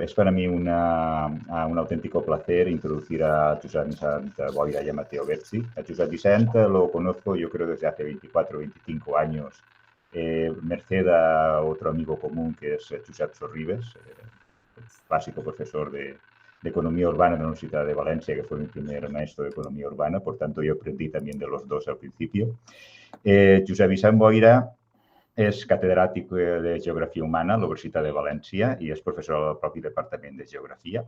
es para mí un auténtico placer introducir a Josep Vicent Boira y a Mateo Berzi. A Josep Vicent lo conozco yo creo desde hace 24 o 25 años, merced a otro amigo común que es Josep Sorribes, clásico profesor de Economía Urbana de la Universidad de Valencia, que fue mi primer maestro de Economía Urbana, por tanto yo aprendí también de los dos al principio. Josep Vicent Boira és catedràtic de Geografia Humana a la Universitat de València i és professor al propi Departament de Geografia.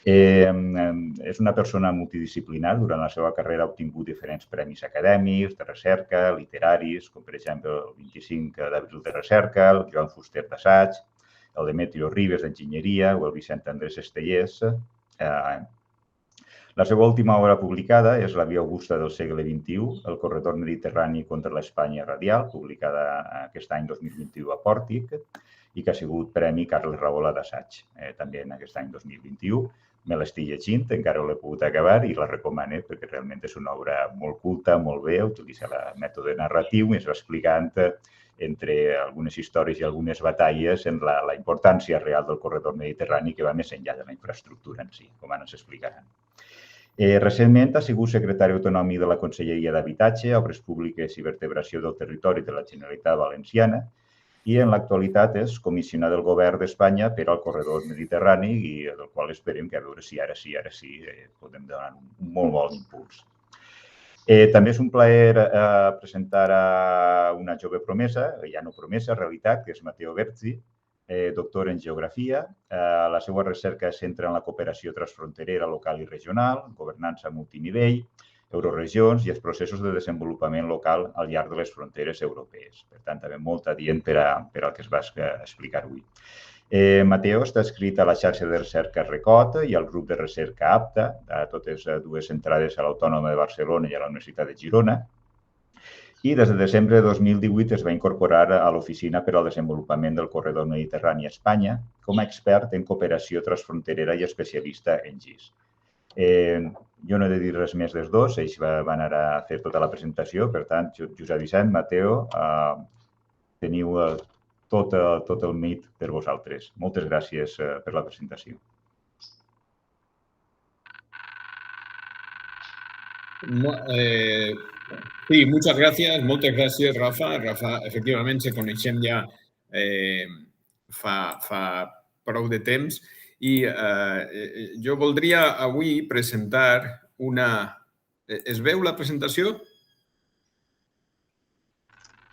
És una persona multidisciplinar. Durant la seva carrera ha obtingut diferents premis acadèmics, de recerca, literaris, com per exemple el 25 d'abril de recerca, el Joan Fuster d'assaig, el Demetrio Ribes d'enginyeria o el Vicent Andrés Estellés. La seva última obra publicada és La via augusta del segle XXI, el corredor mediterrani contra l'Espanya radial, publicada aquest any 2021 a Pòrtic i que ha sigut Premi Carles Rahola d'assaig, també en aquest any 2021. Me l'estic llegint, encara no l'he pogut acabar i la recomano perquè realment és una obra molt culta, molt bé, utilitza el mètode narratiu i ens va explicant entre algunes històries i algunes batalles en la importància real del corredor mediterrani que va més enllà de la infraestructura en si, com ara ens explicaran. Recentment ha sigut secretari autonòmic de la Conselleria d'Habitatge, Obres Públiques i Vertebració del Territori de la Generalitat Valenciana i en l'actualitat és comissionat del Govern d'Espanya per al corredor mediterrani i del qual esperem que a veure si ara sí podem donar un molt bon impuls. També és un plaer presentar a una jove promesa, ja no promesa, realitat, que és Mateo Berzi, doctor en Geografia. La seva recerca es centra en la cooperació transfronterera local i regional, governança multinivell, euroregions i els processos de desenvolupament local al llarg de les fronteres europees. Per tant, també molt adient per al que es va explicar avui. Mateo està escrit a la xarxa de recerca RECOT i al grup de recerca APTA, totes dues centrades a l'Autònoma de Barcelona i a la Universitat de Girona. I des de desembre de 2018 es va incorporar a l'Oficina per al Desenvolupament del Corredor Mediterrani a Espanya com a expert en cooperació transfronterera i especialista en GIS. Jo no he de dir res més dels dos, ells van anar a fer tota la presentació, per tant, Josep Vicent, Mateo, teniu tot el mit per vosaltres. Moltes gràcies per la presentació. Sí, muchas gracias, Rafa. Rafa, efectivament, se coneixem ja fa prou de temps i jo voldria avui presentar una... Es veu la presentació?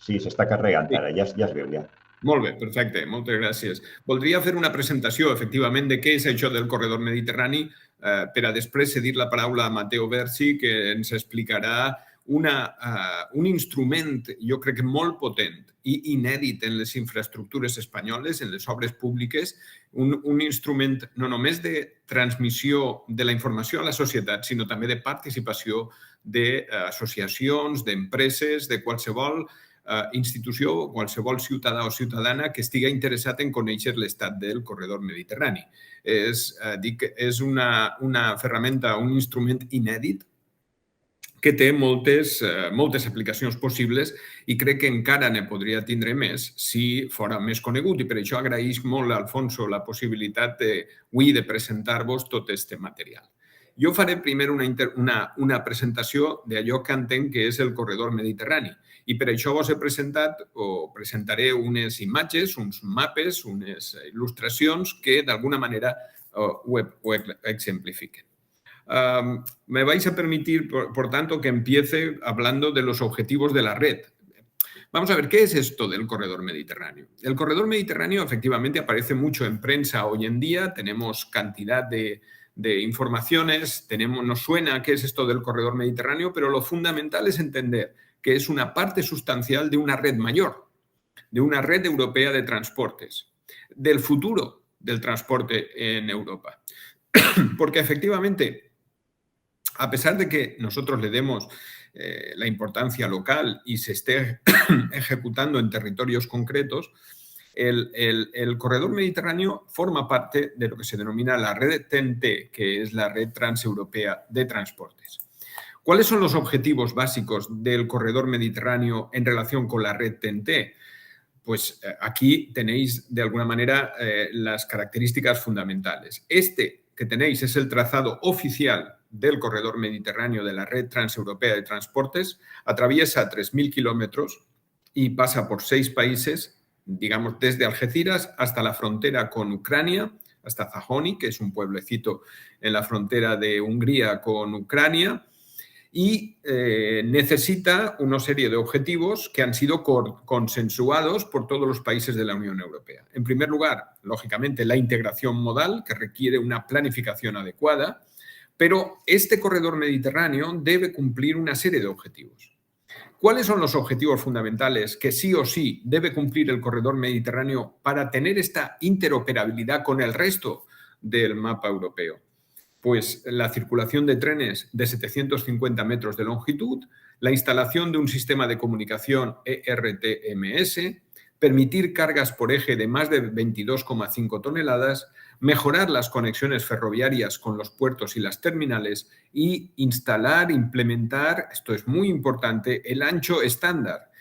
Sí, s'està carregant ara, ja es veu ja. Molt bé, perfecte, moltes gràcies. Voldria fer una presentació, efectivament, de què és això del corredor mediterrani per a després cedir la paraula a Mateo Berzi, que ens explicarà un instrument, jo crec que molt potent i inèdit en les infraestructures espanyoles, en les obres públiques, un instrument no només de transmissió de la informació a la societat, sinó també de participació d'associacions, d'empreses, de qualsevol institució, qualsevol ciutadà o ciutadana que estigui interessat en conèixer l'estat del corredor mediterrani. És una ferramenta, un instrument inèdit que té moltes aplicacions possibles i crec que encara ne podria tindre més si fora més conegut. I per això agraïsc molt a Alfonso la possibilitat avui de presentar-vos tot aquest material. Jo faré primer una presentació d'allò que entenc que és el corredor mediterrani i per això vos he presentat o presentaré unes imatges, uns mapes, unes il·lustracions que d'alguna manera ho exemplifiquen. Me vais a permitir, por tanto, que empiece hablando de los objetivos de la red. Vamos a ver, ¿qué es esto del corredor mediterráneo? El corredor mediterráneo efectivamente aparece mucho en prensa hoy en día, tenemos cantidad de informaciones, nos suena qué es esto del corredor mediterráneo, pero lo fundamental es entender que es una parte sustancial de una red mayor, de una red europea de transportes, del futuro del transporte en Europa. Porque efectivamente, a pesar de que nosotros le demos la importancia local y se esté ejecutando en territorios concretos, el corredor mediterráneo forma parte de lo que se denomina la red TEN-T, que es la red transeuropea de transportes. ¿Cuáles son los objetivos básicos del corredor mediterráneo en relación con la red TEN-T? pues aquí tenéis de alguna manera las características fundamentales. Este que tenéis es el trazado oficial del corredor mediterráneo de la Red Transeuropea de Transportes. Atraviesa 3.000 kilómetros y pasa por 6 países, digamos desde Algeciras hasta la frontera con Ucrania, hasta Zahoni, que es un pueblecito en la frontera de Hungría con Ucrania, y necesita una serie de objetivos que han sido consensuados por todos los países de la Unión Europea. En primer lugar, lógicamente, la integración modal, que requiere una planificación adecuada, pero este corredor mediterráneo debe cumplir una serie de objetivos. ¿Cuáles son los objetivos fundamentales que sí o sí debe cumplir el corredor mediterráneo para tener esta interoperabilidad con el resto del mapa europeo? Pues la circulación de trenes de 750 metros de longitud, la instalación de un sistema de comunicación ERTMS, permitir cargas por eje de más de 22,5 toneladas, mejorar las conexiones ferroviarias con los puertos y las terminales y implementar, esto es muy importante, el ancho estándar,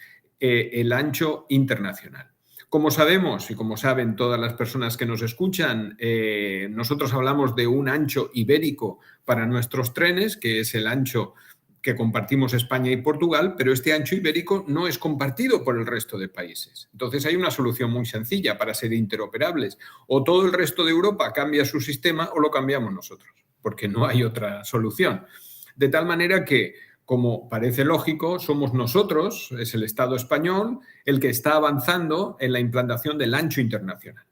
el ancho internacional. Como sabemos y como saben todas las personas que nos escuchan, nosotros hablamos de un ancho ibérico para nuestros trenes, que es el ancho que compartimos España y Portugal, pero este ancho ibérico no es compartido por el resto de países. Entonces hay una solución muy sencilla para ser interoperables. O todo el resto de Europa cambia su sistema o lo cambiamos nosotros, porque no hay otra solución. De tal manera que, como parece lógico, somos nosotros, es el Estado español, el que está avanzando en la implantación del ancho internacional.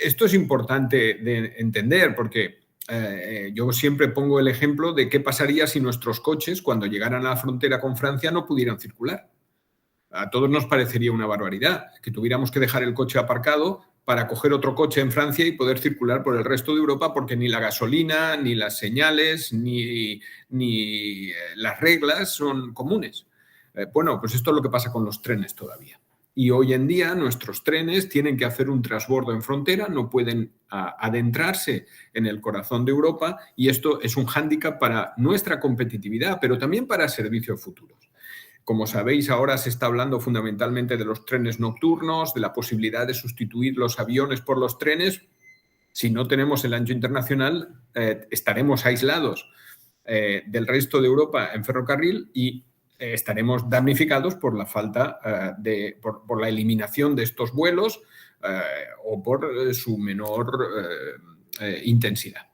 Esto es importante de entender porque yo siempre pongo el ejemplo de qué pasaría si nuestros coches, cuando llegaran a la frontera con Francia, no pudieran circular. A todos nos parecería una barbaridad que tuviéramos que dejar el coche aparcado para coger otro coche en Francia y poder circular por el resto de Europa porque ni la gasolina, ni las señales, ni las reglas son comunes. Bueno, pues esto es lo que pasa con los trenes todavía. Y hoy en día nuestros trenes tienen que hacer un transbordo en frontera, no pueden adentrarse en el corazón de Europa y esto es un hándicap para nuestra competitividad, pero también para servicios futuros. Como sabéis, ahora se está hablando fundamentalmente de los trenes nocturnos, de la posibilidad de sustituir los aviones por los trenes. Si no tenemos el ancho internacional, estaremos aislados del resto de Europa en ferrocarril y estaremos damnificados por la falta por la eliminación de estos vuelos o por su menor intensidad.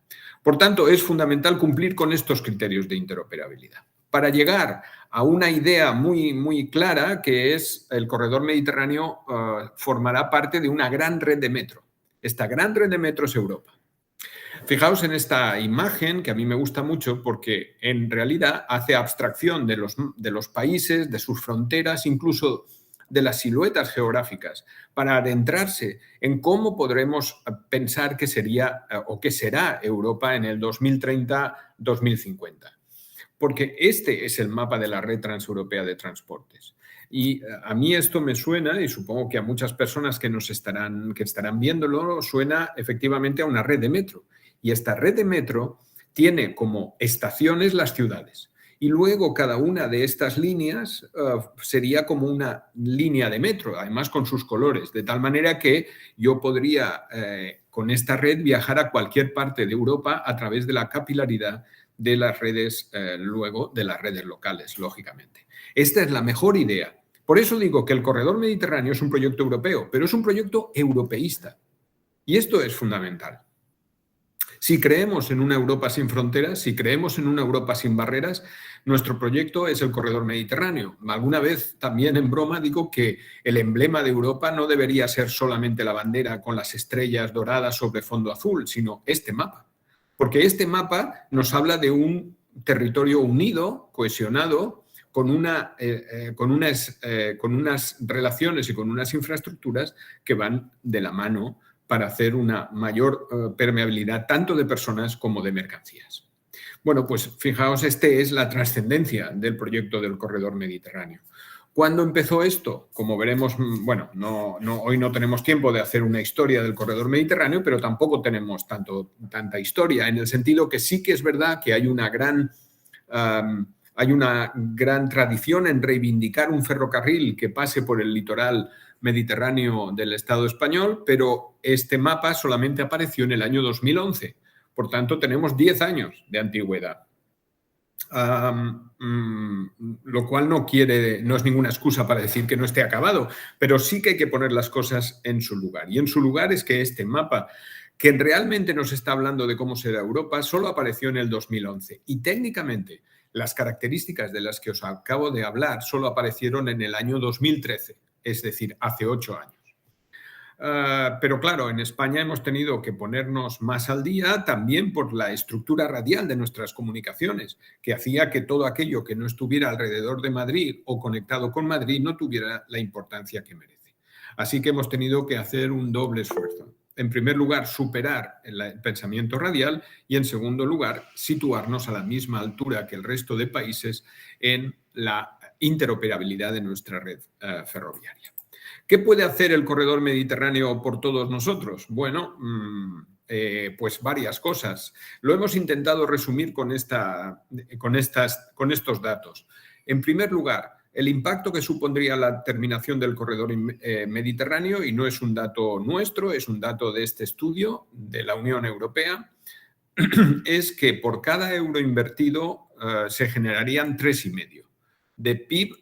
Por tanto, es fundamental cumplir con estos criterios de interoperabilidad para llegar a una idea muy clara, que es el corredor mediterráneo formará parte de una gran red de metro. Esta gran red de metro es Europa. Fijaos en esta imagen, que a mí me gusta mucho porque en realidad hace abstracción de los países, de sus fronteras, incluso de las siluetas geográficas, para adentrarse en cómo podremos pensar que sería o que será Europa en el 2030-2050. Porque este es el mapa de la Red Transeuropea de Transportes. Y a mí esto me suena, y supongo que a muchas personas que estarán viéndolo, suena efectivamente a una red de metro. Y esta red de metro tiene como estaciones las ciudades. Y luego cada una de estas líneas sería como una línea de metro, además con sus colores, de tal manera que yo podría con esta red viajar a cualquier parte de Europa a través de la capilaridad de las redes, luego de las redes locales, lógicamente. Esta es la mejor idea. Por eso digo que el corredor mediterráneo es un proyecto europeo, pero es un proyecto europeísta. Y esto es fundamental. Si creemos en una Europa sin fronteras, si creemos en una Europa sin barreras, nuestro proyecto es el corredor mediterráneo. Alguna vez también en broma digo que el emblema de Europa no debería ser solamente la bandera con las estrellas doradas sobre fondo azul, sino este mapa. Porque este mapa nos habla de un territorio unido, cohesionado, con unas relaciones y con unas infraestructuras que van de la mano para hacer una mayor permeabilidad tanto de personas como de mercancías. Bueno, pues fijaos, esta es la trascendencia del proyecto del corredor mediterráneo. ¿Cuándo empezó esto? Como veremos, bueno, hoy no tenemos tiempo de hacer una historia del corredor mediterráneo, pero tampoco tenemos tanta historia, en el sentido que sí que es verdad que hay una gran Hay una gran tradición en reivindicar un ferrocarril que pase por el litoral mediterráneo del Estado español, pero este mapa solamente apareció en el año 2011. Por tanto, tenemos 10 años de antigüedad. Lo cual no es ninguna excusa para decir que no esté acabado, pero sí que hay que poner las cosas en su lugar. Y en su lugar es que este mapa, que realmente nos está hablando de cómo será Europa, solo apareció en el 2011. Y técnicamente, las características de las que os acabo de hablar solo aparecieron en el año 2013, es decir, hace 8 años. Pero claro, en España hemos tenido que ponernos más al día también por la estructura radial de nuestras comunicaciones, que hacía que todo aquello que no estuviera alrededor de Madrid o conectado con Madrid no tuviera la importancia que merece. Así que hemos tenido que hacer un doble esfuerzo. En primer lugar, superar el pensamiento radial y, en segundo lugar, situarnos a la misma altura que el resto de países en la interoperabilidad de nuestra red ferroviaria. ¿Qué puede hacer el corredor mediterráneo por todos nosotros? Bueno, pues varias cosas. Lo hemos intentado resumir con estos datos. En primer lugar, el impacto que supondría la terminación del corredor mediterráneo, y no es un dato nuestro, es un dato de este estudio de la Unión Europea, es que por cada euro invertido se generarían 3,5 de PIB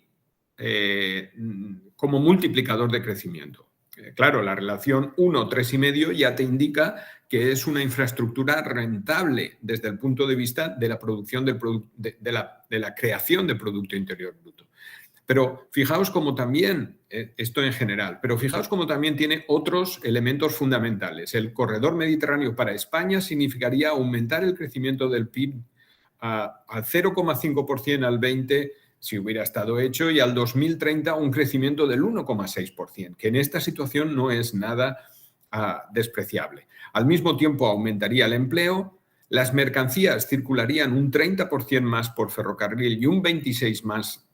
como multiplicador de crecimiento. Claro, la relación 1, 3,5 ya te indica que es una infraestructura rentable desde el punto de vista de la producción de la creación de Producto Interior Bruto. Pero fijaos cómo también, esto en general, pero fijaos cómo también tiene otros elementos fundamentales. El corredor mediterráneo para España significaría aumentar el crecimiento del PIB al 0,5% al 20% si hubiera estado hecho, y al 2030 un crecimiento del 1,6%, que en esta situación no es nada despreciable. Al mismo tiempo aumentaría el empleo, las mercancías circularían un 30% más por ferrocarril y un 26% más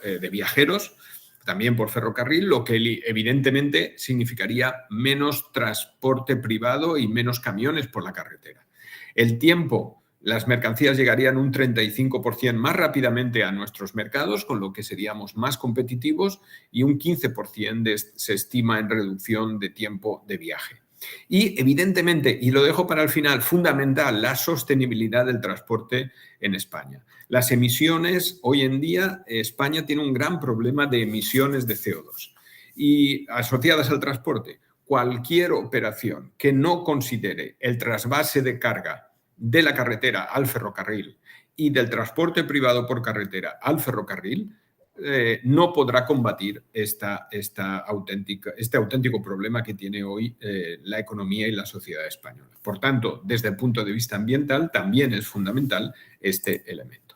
de viajeros, también por ferrocarril, lo que evidentemente significaría menos transporte privado y menos camiones por la carretera. El tiempo. Las mercancías llegarían un 35% más rápidamente a nuestros mercados, con lo que seríamos más competitivos, y un 15% se estima en reducción de tiempo de viaje. Y evidentemente, y lo dejo para el final, fundamental, la sostenibilidad del transporte en España. Las emisiones, hoy en día, España tiene un gran problema de emisiones de CO2 y asociadas al transporte. Cualquier operación que no considere el trasvase de carga de la carretera al ferrocarril y del transporte privado por carretera al ferrocarril, no podrá combatir este auténtico problema que tiene hoy la economía y la sociedad española. Por tanto, desde el punto de vista ambiental, también es fundamental este elemento.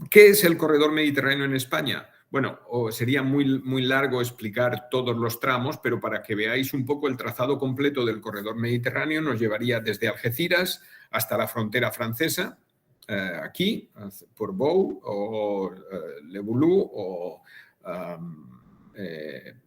¿Qué es el corredor mediterráneo en España? Bueno, sería muy largo explicar todos los tramos, pero para que veáis un poco el trazado completo del corredor mediterráneo, nos llevaría desde Algeciras hasta la frontera francesa, aquí, por Bou, o Le Boulou, o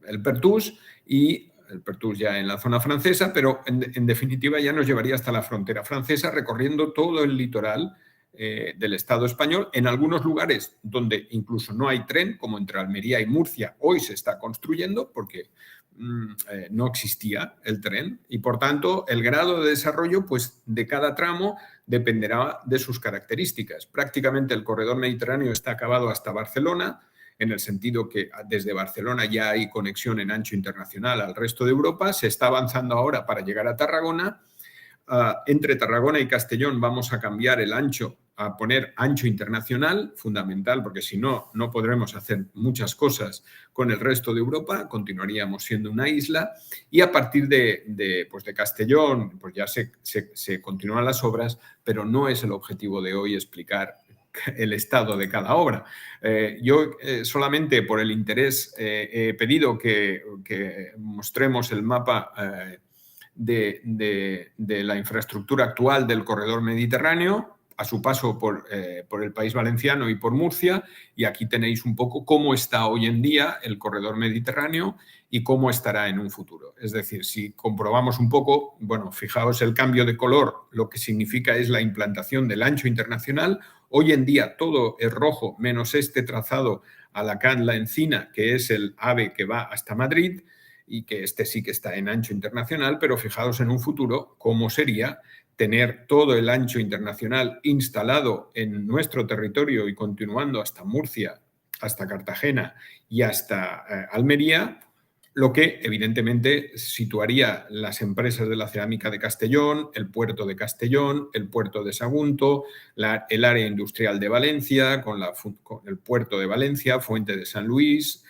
el Pertús, y el Pertús ya en la zona francesa, pero en definitiva ya nos llevaría hasta la frontera francesa, recorriendo todo el litoral del Estado español. En algunos lugares donde incluso no hay tren, como entre Almería y Murcia, hoy se está construyendo porque no existía el tren, y por tanto el grado de desarrollo pues, de cada tramo dependerá de sus características. Prácticamente el corredor mediterráneo está acabado hasta Barcelona, en el sentido que desde Barcelona ya hay conexión en ancho internacional al resto de Europa. Se está avanzando ahora para llegar a Tarragona. Entre Tarragona y Castellón vamos a cambiar el ancho, a poner ancho internacional, fundamental, porque si no, no podremos hacer muchas cosas con el resto de Europa, continuaríamos siendo una isla, y a partir de Castellón pues ya se continúan las obras, pero no es el objetivo de hoy explicar el estado de cada obra. Yo solamente por el interés he pedido que mostremos el mapa de la infraestructura actual del corredor mediterráneo a su paso por el País Valenciano y por Murcia, y aquí tenéis un poco cómo está hoy en día el corredor mediterráneo y cómo estará en un futuro. Es decir, si comprobamos un poco, bueno, fijaos el cambio de color, lo que significa es la implantación del ancho internacional, Hoy en día todo es rojo, menos este trazado Alacant-La Encina, que es el AVE que va hasta Madrid, y que este sí que está en ancho internacional, pero fijaos en un futuro cómo sería tener todo el ancho internacional instalado en nuestro territorio y continuando hasta Murcia, hasta Cartagena y hasta Almería, lo que evidentemente situaría las empresas de la cerámica de Castellón, el puerto de Castellón, el puerto de Sagunto, el área industrial de Valencia, con el puerto de Valencia, Fuente de San Luis,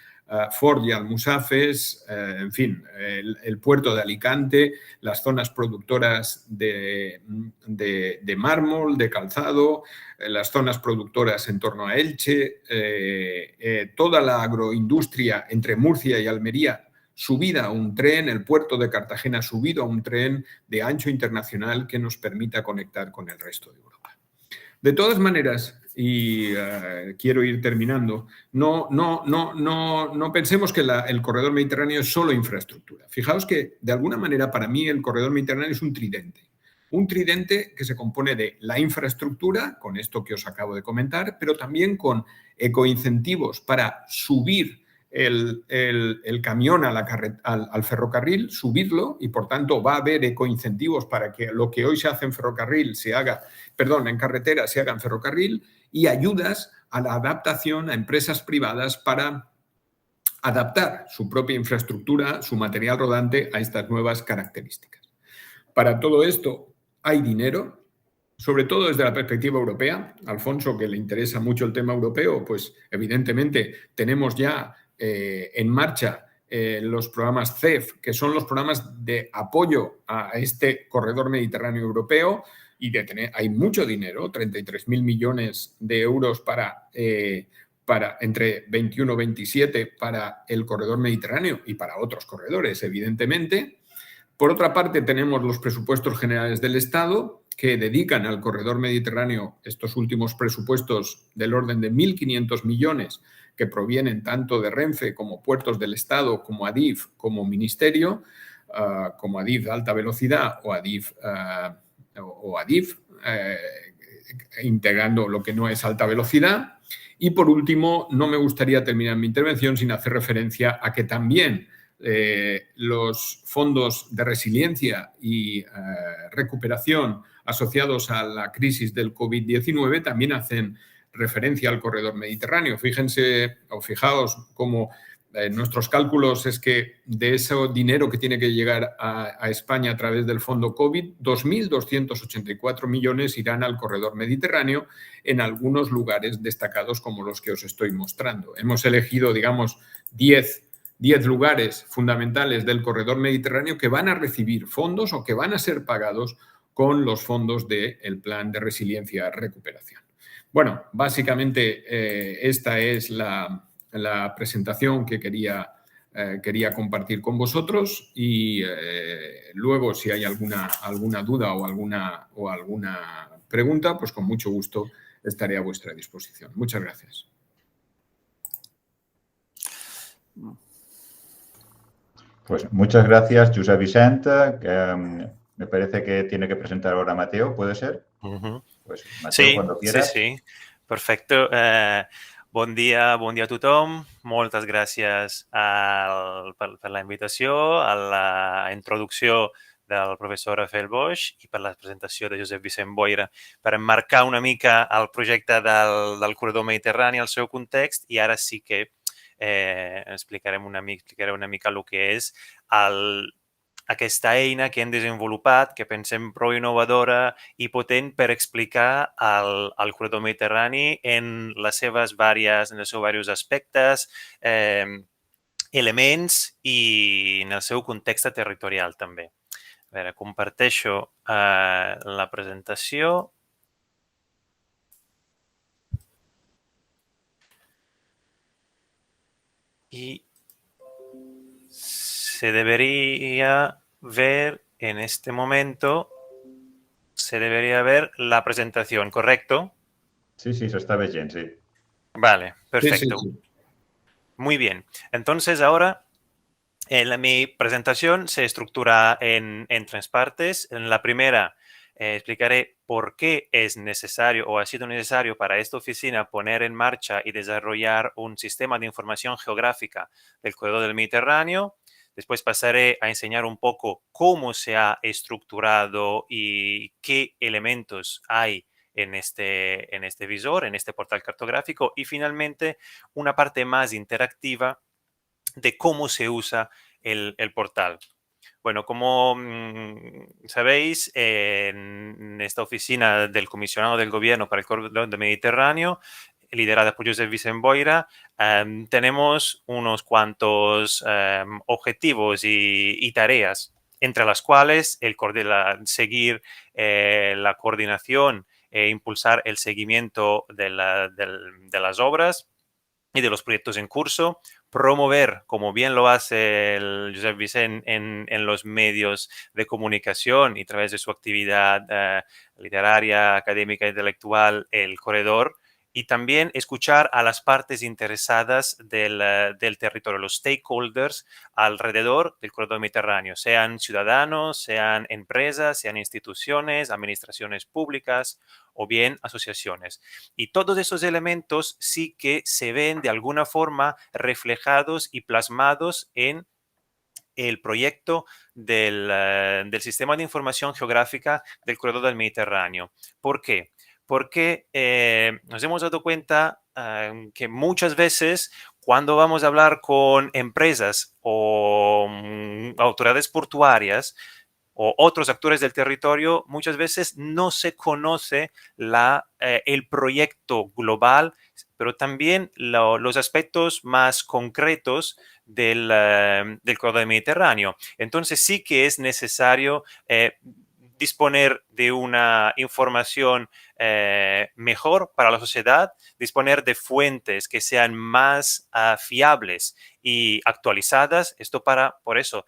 Ford y Almusafes, en fin, el puerto de Alicante, las zonas productoras de mármol, de calzado, las zonas productoras en torno a Elche, toda la agroindustria entre Murcia y Almería subida a un tren, el puerto de Cartagena subido a un tren de ancho internacional que nos permita conectar con el resto de Europa. De todas maneras, y quiero ir terminando, no pensemos que el corredor mediterráneo es solo infraestructura. Fijaos que, de alguna manera, para mí el corredor mediterráneo es un tridente. Un tridente que se compone de la infraestructura, con esto que os acabo de comentar, pero también con ecoincentivos para subir el camión al ferrocarril, subirlo, y por tanto va a haber ecoincentivos para que lo que hoy se hace en ferrocarril en carretera se haga en ferrocarril, y ayudas a la adaptación a empresas privadas para adaptar su propia infraestructura, su material rodante a estas nuevas características. Para todo esto hay dinero, sobre todo desde la perspectiva europea. Alfonso, que le interesa mucho el tema europeo, pues evidentemente tenemos ya en marcha los programas CEF, que son los programas de apoyo a este corredor mediterráneo europeo, y hay mucho dinero, 33.000 millones de euros para entre 21 y 27 para el corredor mediterráneo y para otros corredores, evidentemente. Por otra parte, tenemos los presupuestos generales del Estado, que dedican al corredor mediterráneo estos últimos presupuestos del orden de 1.500 millones, que provienen tanto de Renfe como Puertos del Estado, como Adif, como Ministerio, como Adif de alta velocidad o Adif, integrando lo que no es alta velocidad. Y por último, no me gustaría terminar mi intervención sin hacer referencia a que también los fondos de resiliencia y recuperación asociados a la crisis del COVID-19 también hacen referencia al corredor mediterráneo. Fíjense o fijaos cómo nuestros cálculos es que de ese dinero que tiene que llegar a España a través del fondo COVID, 2.284 millones irán al corredor mediterráneo en algunos lugares destacados como los que os estoy mostrando. Hemos elegido, digamos, 10 lugares fundamentales del corredor mediterráneo que van a recibir fondos o que van a ser pagados con los fondos del Plan de Resiliencia y Recuperación. Bueno, básicamente esta es la presentación que quería compartir con vosotros, y luego si hay alguna duda o alguna pregunta, pues con mucho gusto estaré a vuestra disposición. Muchas gracias. Pues muchas gracias, Josep Vicent. Me parece que tiene que presentar ahora Mateo, ¿puede ser? Pues Mateo, Sí, cuando quieras. sí. Perfecto. Bon dia a tothom. Moltes gràcies per la invitació, a la introducció del professor Rafael Boix i per la presentació de Josep Vicent Boira, per emmarcar una mica el projecte del corredor mediterrani, el seu context, i ara sí que explicaré una mica el que és aquesta eina que hem desenvolupat, que pensem prou innovadora i potent per explicar el corredor mediterrani en els seus diversos aspectes, elements i en el seu context territorial també. A veure, comparteixo la presentació. Y se debería ver en este momento, la presentación, ¿correcto? Sí, se está viendo, sí. Vale, perfecto. Sí. Muy bien. Entonces ahora mi presentación se estructura en tres partes. En la primera explicaré por qué es necesario o ha sido necesario para esta oficina poner en marcha y desarrollar un sistema de información geográfica del corredor del Mediterráneo. Después pasaré a enseñar un poco cómo se ha estructurado y qué elementos hay en este visor, en este portal cartográfico. Y finalmente, una parte más interactiva de cómo se usa el portal. Bueno, como sabéis, en esta oficina del comisionado del gobierno para el corredor del Mediterráneo, liderada por Josep Vicent Boira, tenemos unos cuantos objetivos y tareas, entre las cuales seguir la coordinación e impulsar el seguimiento de las obras y de los proyectos en curso, promover, como bien lo hace el Josep Vicent en los medios de comunicación y a través de su actividad literaria, académica e intelectual, el corredor, y también escuchar a las partes interesadas del territorio, los stakeholders alrededor del corredor mediterráneo, sean ciudadanos, sean empresas, sean instituciones, administraciones públicas o bien asociaciones. Y todos esos elementos sí que se ven de alguna forma reflejados y plasmados en el proyecto del Sistema de Información Geográfica del Corredor del Mediterráneo. ¿Por qué? Porque nos hemos dado cuenta que muchas veces cuando vamos a hablar con empresas o autoridades portuarias o otros actores del territorio, muchas veces no se conoce el proyecto global, pero también los aspectos más concretos del corredor mediterráneo. Entonces sí que es necesario disponer de una información mejor para la sociedad, disponer de fuentes que sean más fiables y actualizadas. Esto por eso,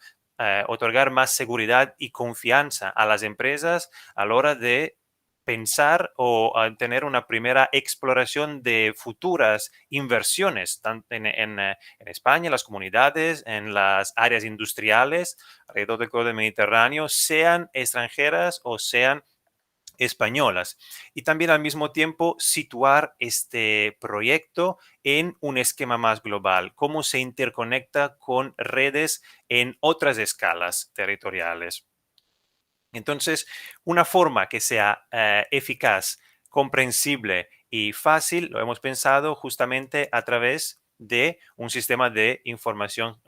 otorgar más seguridad y confianza a las empresas a la hora de pensar o tener una primera exploración de futuras inversiones, tanto en España, en las comunidades, en las áreas industriales alrededor del corredor mediterráneo, sean extranjeras o sean españolas. Y también al mismo tiempo situar este proyecto en un esquema más global, cómo se interconecta con redes en otras escalas territoriales. Entonces, una forma que sea eficaz, comprensible y fácil, lo hemos pensado justamente a través de un sistema de información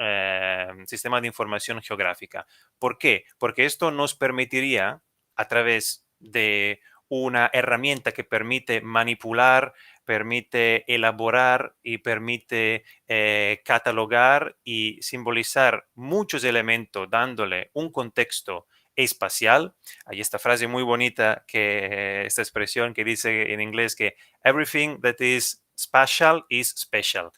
geográfica. ¿Por qué? Porque esto nos permitiría, a través de una herramienta que permite manipular, permite elaborar y permite catalogar y simbolizar muchos elementos, dándole un contexto espacial. Hay esta frase muy bonita, esta expresión que dice en inglés que everything that is spatial is special.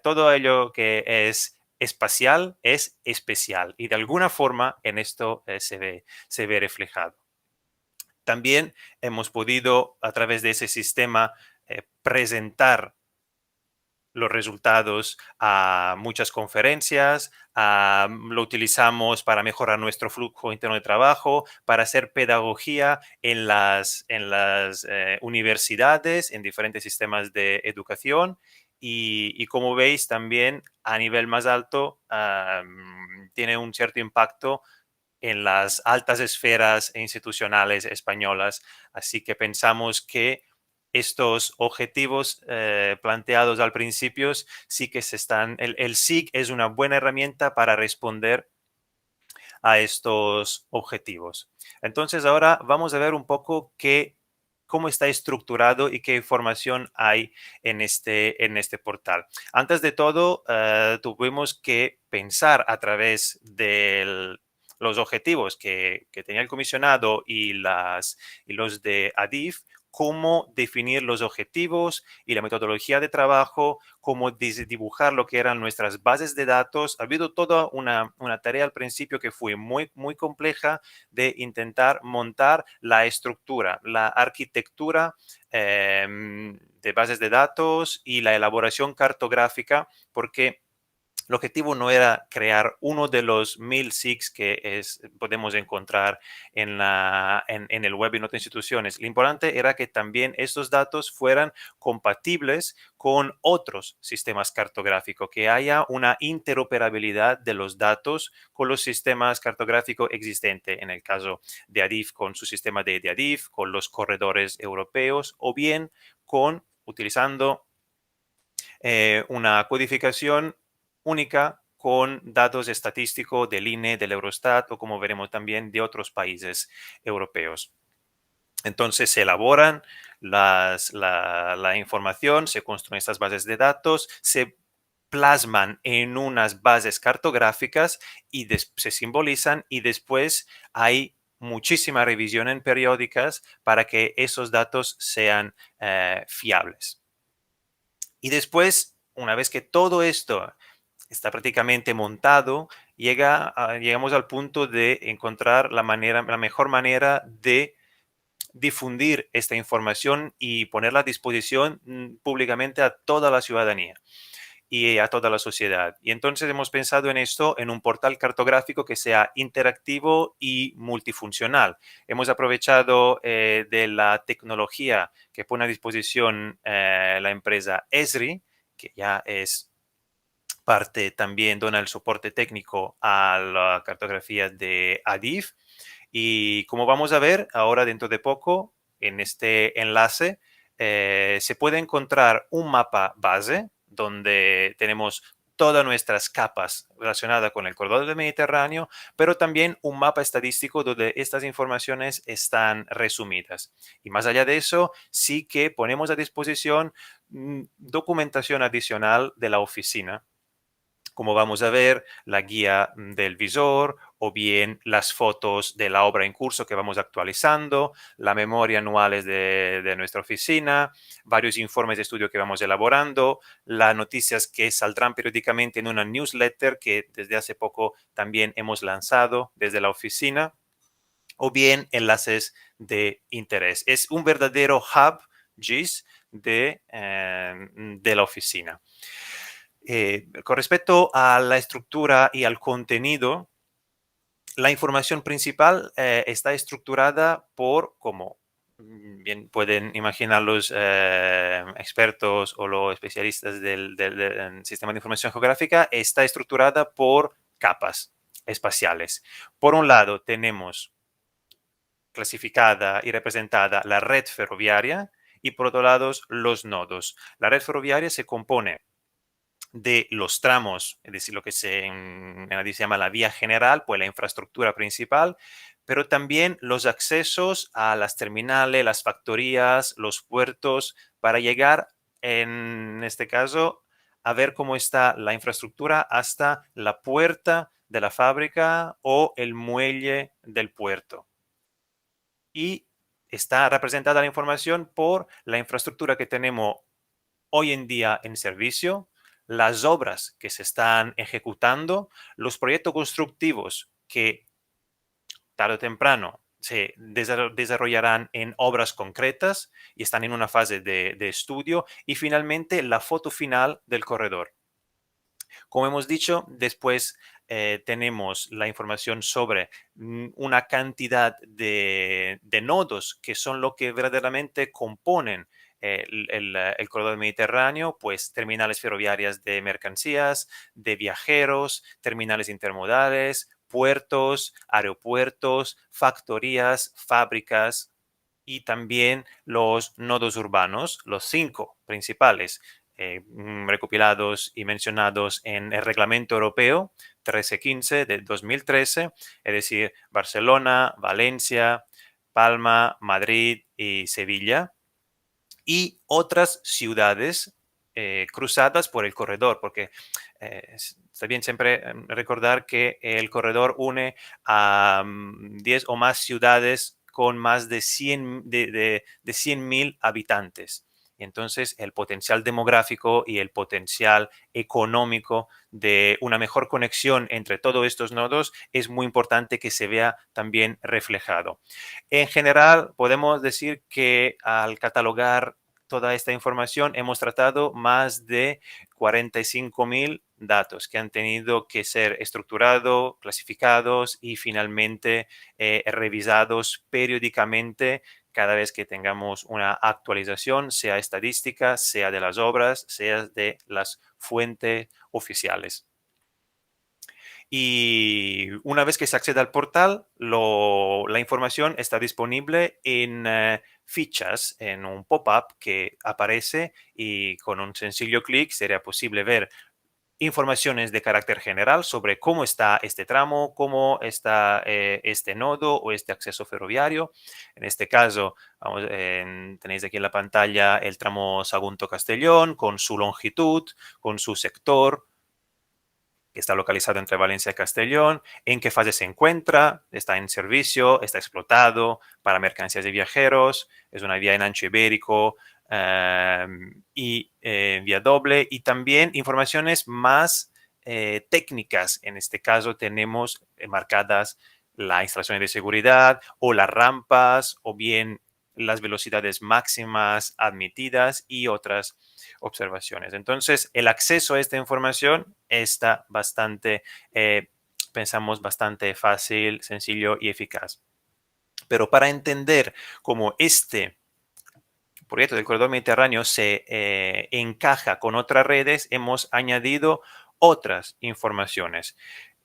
Todo ello que es espacial es especial, y de alguna forma en esto se ve reflejado. También hemos podido, a través de ese sistema, presentar los resultados a muchas conferencias, lo utilizamos para mejorar nuestro flujo interno de trabajo, para hacer pedagogía en las universidades, en diferentes sistemas de educación, y como veis también a nivel más alto tiene un cierto impacto en las altas esferas institucionales españolas. Así que pensamos que estos objetivos planteados al principio sí que el SIG es una buena herramienta para responder a estos objetivos. Entonces ahora vamos a ver un poco cómo está estructurado y qué información hay en este portal. Antes de todo, tuvimos que pensar a través de los objetivos que tenía el comisionado y los de ADIF, cómo definir los objetivos y la metodología de trabajo, cómo dibujar lo que eran nuestras bases de datos. Ha habido toda una tarea al principio que fue muy, muy compleja, de intentar montar la estructura, la arquitectura de bases de datos y la elaboración cartográfica, porque El objetivo no era crear uno de los 1000 SIGs que podemos encontrar en el web en otras instituciones. Lo importante era que también estos datos fueran compatibles con otros sistemas cartográficos, que haya una interoperabilidad de los datos con los sistemas cartográficos existentes, en el caso de ADIF con su sistema de ADIF, con los corredores europeos o bien utilizando una codificación única con datos estadísticos del INE, del Eurostat o como veremos también de otros países europeos. Entonces se elaboran la información, se construyen estas bases de datos, se plasman en unas bases cartográficas y se simbolizan y después hay muchísima revisión en periódicas para que esos datos sean fiables. Y después, una vez que todo esto está prácticamente montado, llegamos al punto de encontrar la mejor manera de difundir esta información y ponerla a disposición públicamente a toda la ciudadanía y a toda la sociedad. Y entonces hemos pensado en esto, en un portal cartográfico que sea interactivo y multifuncional. Hemos aprovechado de la tecnología que pone a disposición la empresa Esri, que ya es parte también, dona el soporte técnico a la cartografía de ADIF. Y como vamos a ver ahora dentro de poco, en este enlace, se puede encontrar un mapa base donde tenemos todas nuestras capas relacionadas con el corredor del Mediterráneo, pero también un mapa estadístico donde estas informaciones están resumidas. Y más allá de eso, sí que ponemos a disposición documentación adicional de la oficina, como vamos a ver, la guía del visor o bien las fotos de la obra en curso que vamos actualizando, la memoria anuales de nuestra oficina, varios informes de estudio que vamos elaborando, las noticias que saldrán periódicamente en una newsletter que desde hace poco también hemos lanzado desde la oficina, o bien enlaces de interés. Es un verdadero hub GIS de la oficina. Con respecto a la estructura y al contenido, la información principal está estructurada por, como bien pueden imaginar los expertos o los especialistas del sistema de información geográfica, está estructurada por capas espaciales. Por un lado, tenemos clasificada y representada la red ferroviaria y por otro lado, los nodos. La red ferroviaria se compone de los tramos, es decir, lo que en se llama la vía general, pues la infraestructura principal, pero también los accesos a las terminales, las factorías, los puertos, para llegar, en este caso, a ver cómo está la infraestructura hasta la puerta de la fábrica o el muelle del puerto. Y está representada la información por la infraestructura que tenemos hoy en día en servicio, las obras que se están ejecutando, los proyectos constructivos que tarde o temprano se desarrollarán en obras concretas y están en una fase de estudio, y finalmente la foto final del corredor. Como hemos dicho, después tenemos la información sobre una cantidad de nodos que son lo que verdaderamente componen el corredor mediterráneo, pues terminales ferroviarias de mercancías, de viajeros, terminales intermodales, puertos, aeropuertos, factorías, fábricas y también los nodos urbanos, los 5 principales, recopilados y mencionados en el Reglamento Europeo 1315 de 2013, es decir, Barcelona, Valencia, Palma, Madrid y Sevilla, y otras ciudades cruzadas por el corredor, porque está bien siempre recordar que el corredor une a 10 o más ciudades con más de 100.000 habitantes. Y entonces el potencial demográfico y el potencial económico de una mejor conexión entre todos estos nodos es muy importante que se vea también reflejado. En general, podemos decir que al catalogar toda esta información hemos tratado más de 45.000 datos que han tenido que ser estructurados, clasificados y finalmente revisados periódicamente cada vez que tengamos una actualización, sea estadística, sea de las obras, sea de las fuentes oficiales. Y una vez que se accede al portal, la información está disponible en fichas, en un pop-up que aparece, y con un sencillo clic sería posible ver informaciones de carácter general sobre cómo está este tramo, cómo está este nodo o este acceso ferroviario. En este caso, tenéis aquí en la pantalla el tramo Sagunto-Castellón con su longitud, con su sector, que está localizado entre Valencia y Castellón, en qué fase se encuentra, está en servicio, está explotado para mercancías y viajeros, es una vía en ancho ibérico y vía doble, y también informaciones más técnicas. En este caso tenemos marcadas las instalaciones de seguridad o las rampas o bien las velocidades máximas admitidas y otras observaciones. Entonces, el acceso a esta información está bastante, pensamos, bastante fácil, sencillo y eficaz. Pero para entender cómo este proyecto del corredor mediterráneo se encaja con otras redes, hemos añadido otras informaciones.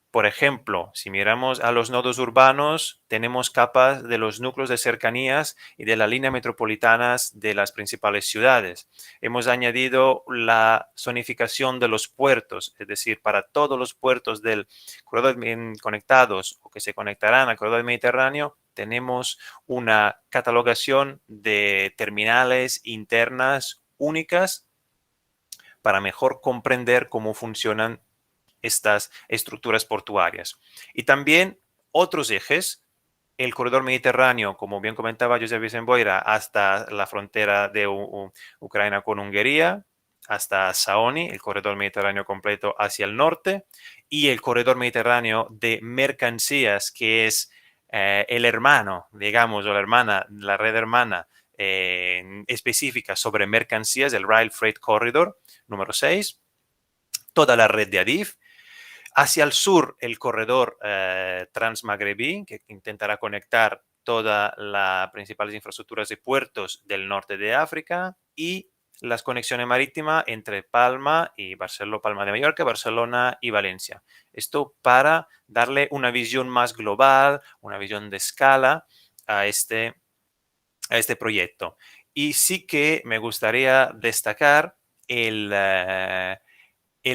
Por ejemplo, si miramos a los nodos urbanos, tenemos capas de los núcleos de cercanías y de las líneas metropolitanas de las principales ciudades. Hemos añadido la zonificación de los puertos, es decir, para todos los puertos del corredor conectados o que se conectarán al corredor mediterráneo, tenemos una catalogación de terminales internas únicas para mejor comprender cómo funcionan estas estructuras portuarias. Y también otros ejes, el corredor mediterráneo, como bien comentaba Josep Vicent-Boira, hasta la frontera de Ucrania con Hungría, hasta Saoni, el corredor mediterráneo completo hacia el norte, y el corredor mediterráneo de mercancías, que es el hermano, digamos, o la hermana, la red hermana específica sobre mercancías, el Rail Freight Corridor número 6, toda la red de Adif. Hacia el sur, el corredor transmagrebí, que intentará conectar todas las principales infraestructuras de puertos del norte de África, y las conexiones marítimas entre Palma y Barcelona, Palma de Mallorca, Barcelona y Valencia. Esto para darle una visión más global, una visión de escala a este proyecto. Y sí que me gustaría destacar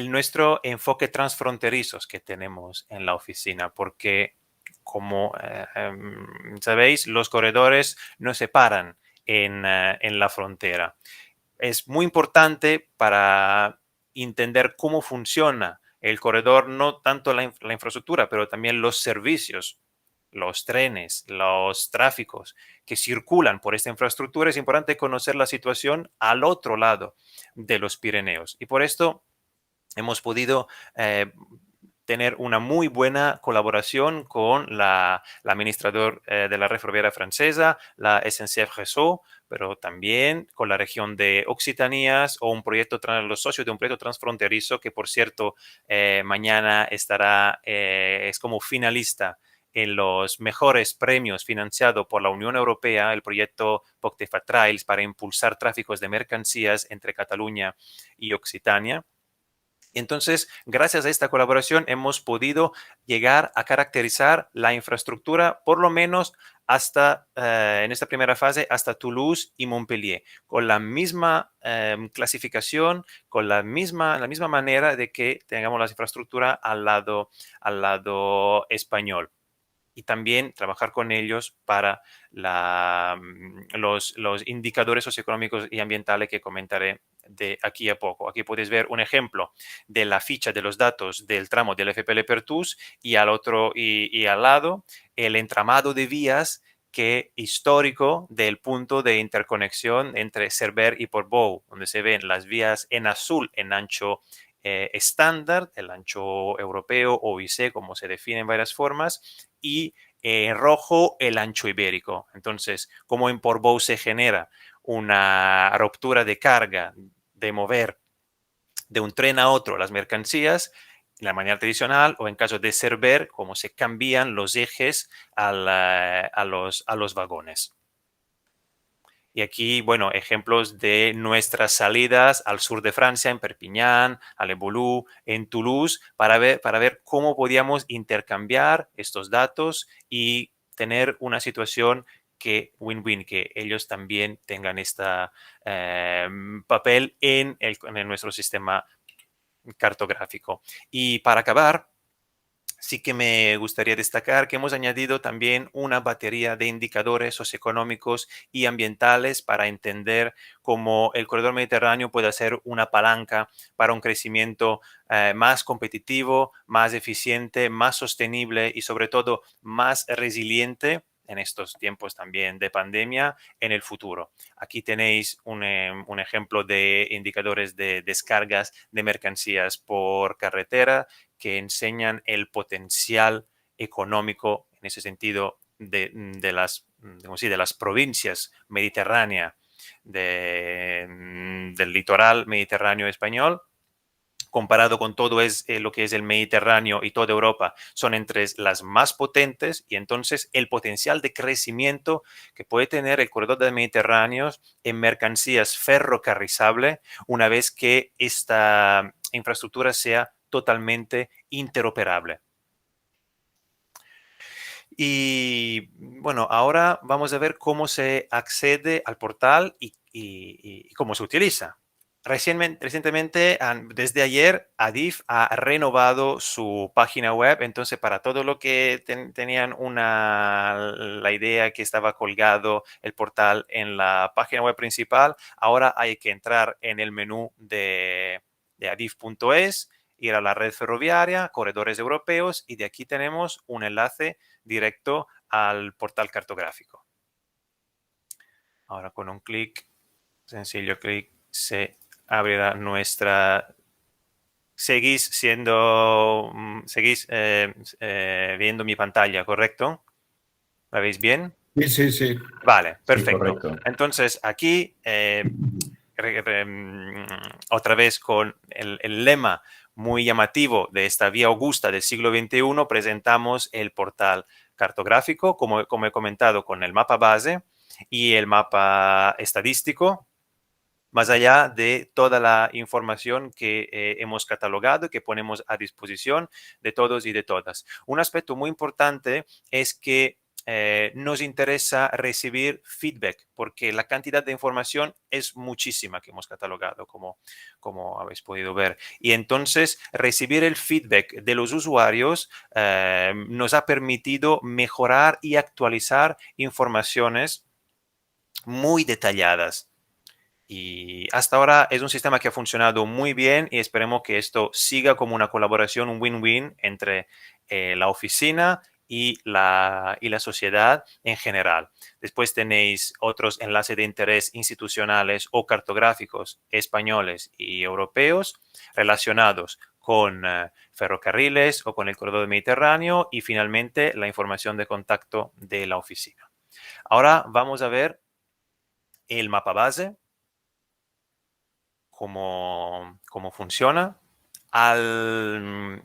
nuestro enfoque transfronterizos que tenemos en la oficina, porque como sabéis, los corredores no se paran en la frontera. Es muy importante para entender cómo funciona el corredor, no tanto la infraestructura, pero también los servicios, los trenes, los tráficos que circulan por esta infraestructura. Es importante conocer la situación al otro lado de los Pirineos. Y por esto hemos podido tener una muy buena colaboración con la administrador de la red ferroviaria francesa, la SNCF Réseau, pero también con la región de Occitanías o los socios de un proyecto transfronterizo que, por cierto, mañana estará, es como finalista en los mejores premios financiados por la Unión Europea, el proyecto Poctefa Trails, para impulsar tráficos de mercancías entre Cataluña y Occitania. Entonces, gracias a esta colaboración hemos podido llegar a caracterizar la infraestructura, por lo menos hasta, en esta primera fase, hasta Toulouse y Montpellier, con la misma clasificación, con la misma manera de que tengamos la infraestructura al lado español. Y también trabajar con ellos para los indicadores socioeconómicos y ambientales que comentaré de aquí a poco. Aquí podéis ver un ejemplo de la ficha de los datos del tramo del FPL Pertús, y al lado el entramado de vías histórico del punto de interconexión entre Cerver y Portbou, donde se ven las vías en azul en ancho estándar, el ancho europeo o IC, como se define en varias formas, y en rojo el ancho ibérico. Entonces, como en Portbou se genera una ruptura de carga de mover de un tren a otro las mercancías, de la manera tradicional, o en caso de Cerber, cómo se cambian los ejes a los vagones. Y aquí, bueno, ejemplos de nuestras salidas al sur de Francia, en Perpiñán, a Le Boulou, en Toulouse, para ver cómo podíamos intercambiar estos datos y tener una situación que win-win, que ellos también tengan este papel en nuestro sistema cartográfico. Y para acabar, sí que me gustaría destacar que hemos añadido también una batería de indicadores socioeconómicos y ambientales para entender cómo el corredor mediterráneo puede ser una palanca para un crecimiento más competitivo, más eficiente, más sostenible y sobre todo más resiliente en estos tiempos también de pandemia en el futuro. Aquí tenéis un ejemplo de indicadores de descargas de mercancías por carretera que enseñan el potencial económico en ese sentido de las provincias mediterráneas del litoral mediterráneo español. Comparado con todo lo que es el Mediterráneo y toda Europa, son entre las más potentes, y entonces el potencial de crecimiento que puede tener el corredor del Mediterráneo en mercancías ferrocarrizable una vez que esta infraestructura sea totalmente interoperable. Y bueno, ahora vamos a ver cómo se accede al portal y cómo se utiliza. Recientemente, desde ayer, Adif ha renovado su página web. Entonces, para todo lo que tenían la idea que estaba colgado el portal en la página web principal, ahora hay que entrar en el menú de adif.es, ir a la red ferroviaria, corredores europeos, y de aquí tenemos un enlace directo al portal cartográfico. Ahora con un sencillo clic, se abrirá Seguís viendo mi pantalla, ¿correcto? ¿La veis bien? Sí, sí, sí. Vale, Sí, perfecto. correcto. Entonces, aquí, otra vez con el lema muy llamativo de esta vía augusta del siglo XXI, presentamos el portal cartográfico, como he comentado, con el mapa base y el mapa estadístico, más allá de toda la información que hemos catalogado y que ponemos a disposición de todos y de todas. Un aspecto muy importante es que nos interesa recibir feedback, porque la cantidad de información es muchísima que hemos catalogado, como habéis podido ver. Y entonces recibir el feedback de los usuarios nos ha permitido mejorar y actualizar informaciones muy detalladas. Y hasta ahora es un sistema que ha funcionado muy bien y esperemos que esto siga como una colaboración, un win-win entre la oficina y la sociedad en general. Después tenéis otros enlaces de interés institucionales o cartográficos españoles y europeos relacionados con ferrocarriles o con el corredor mediterráneo, y finalmente la información de contacto de la oficina. Ahora vamos a ver el mapa base, cómo funciona. Al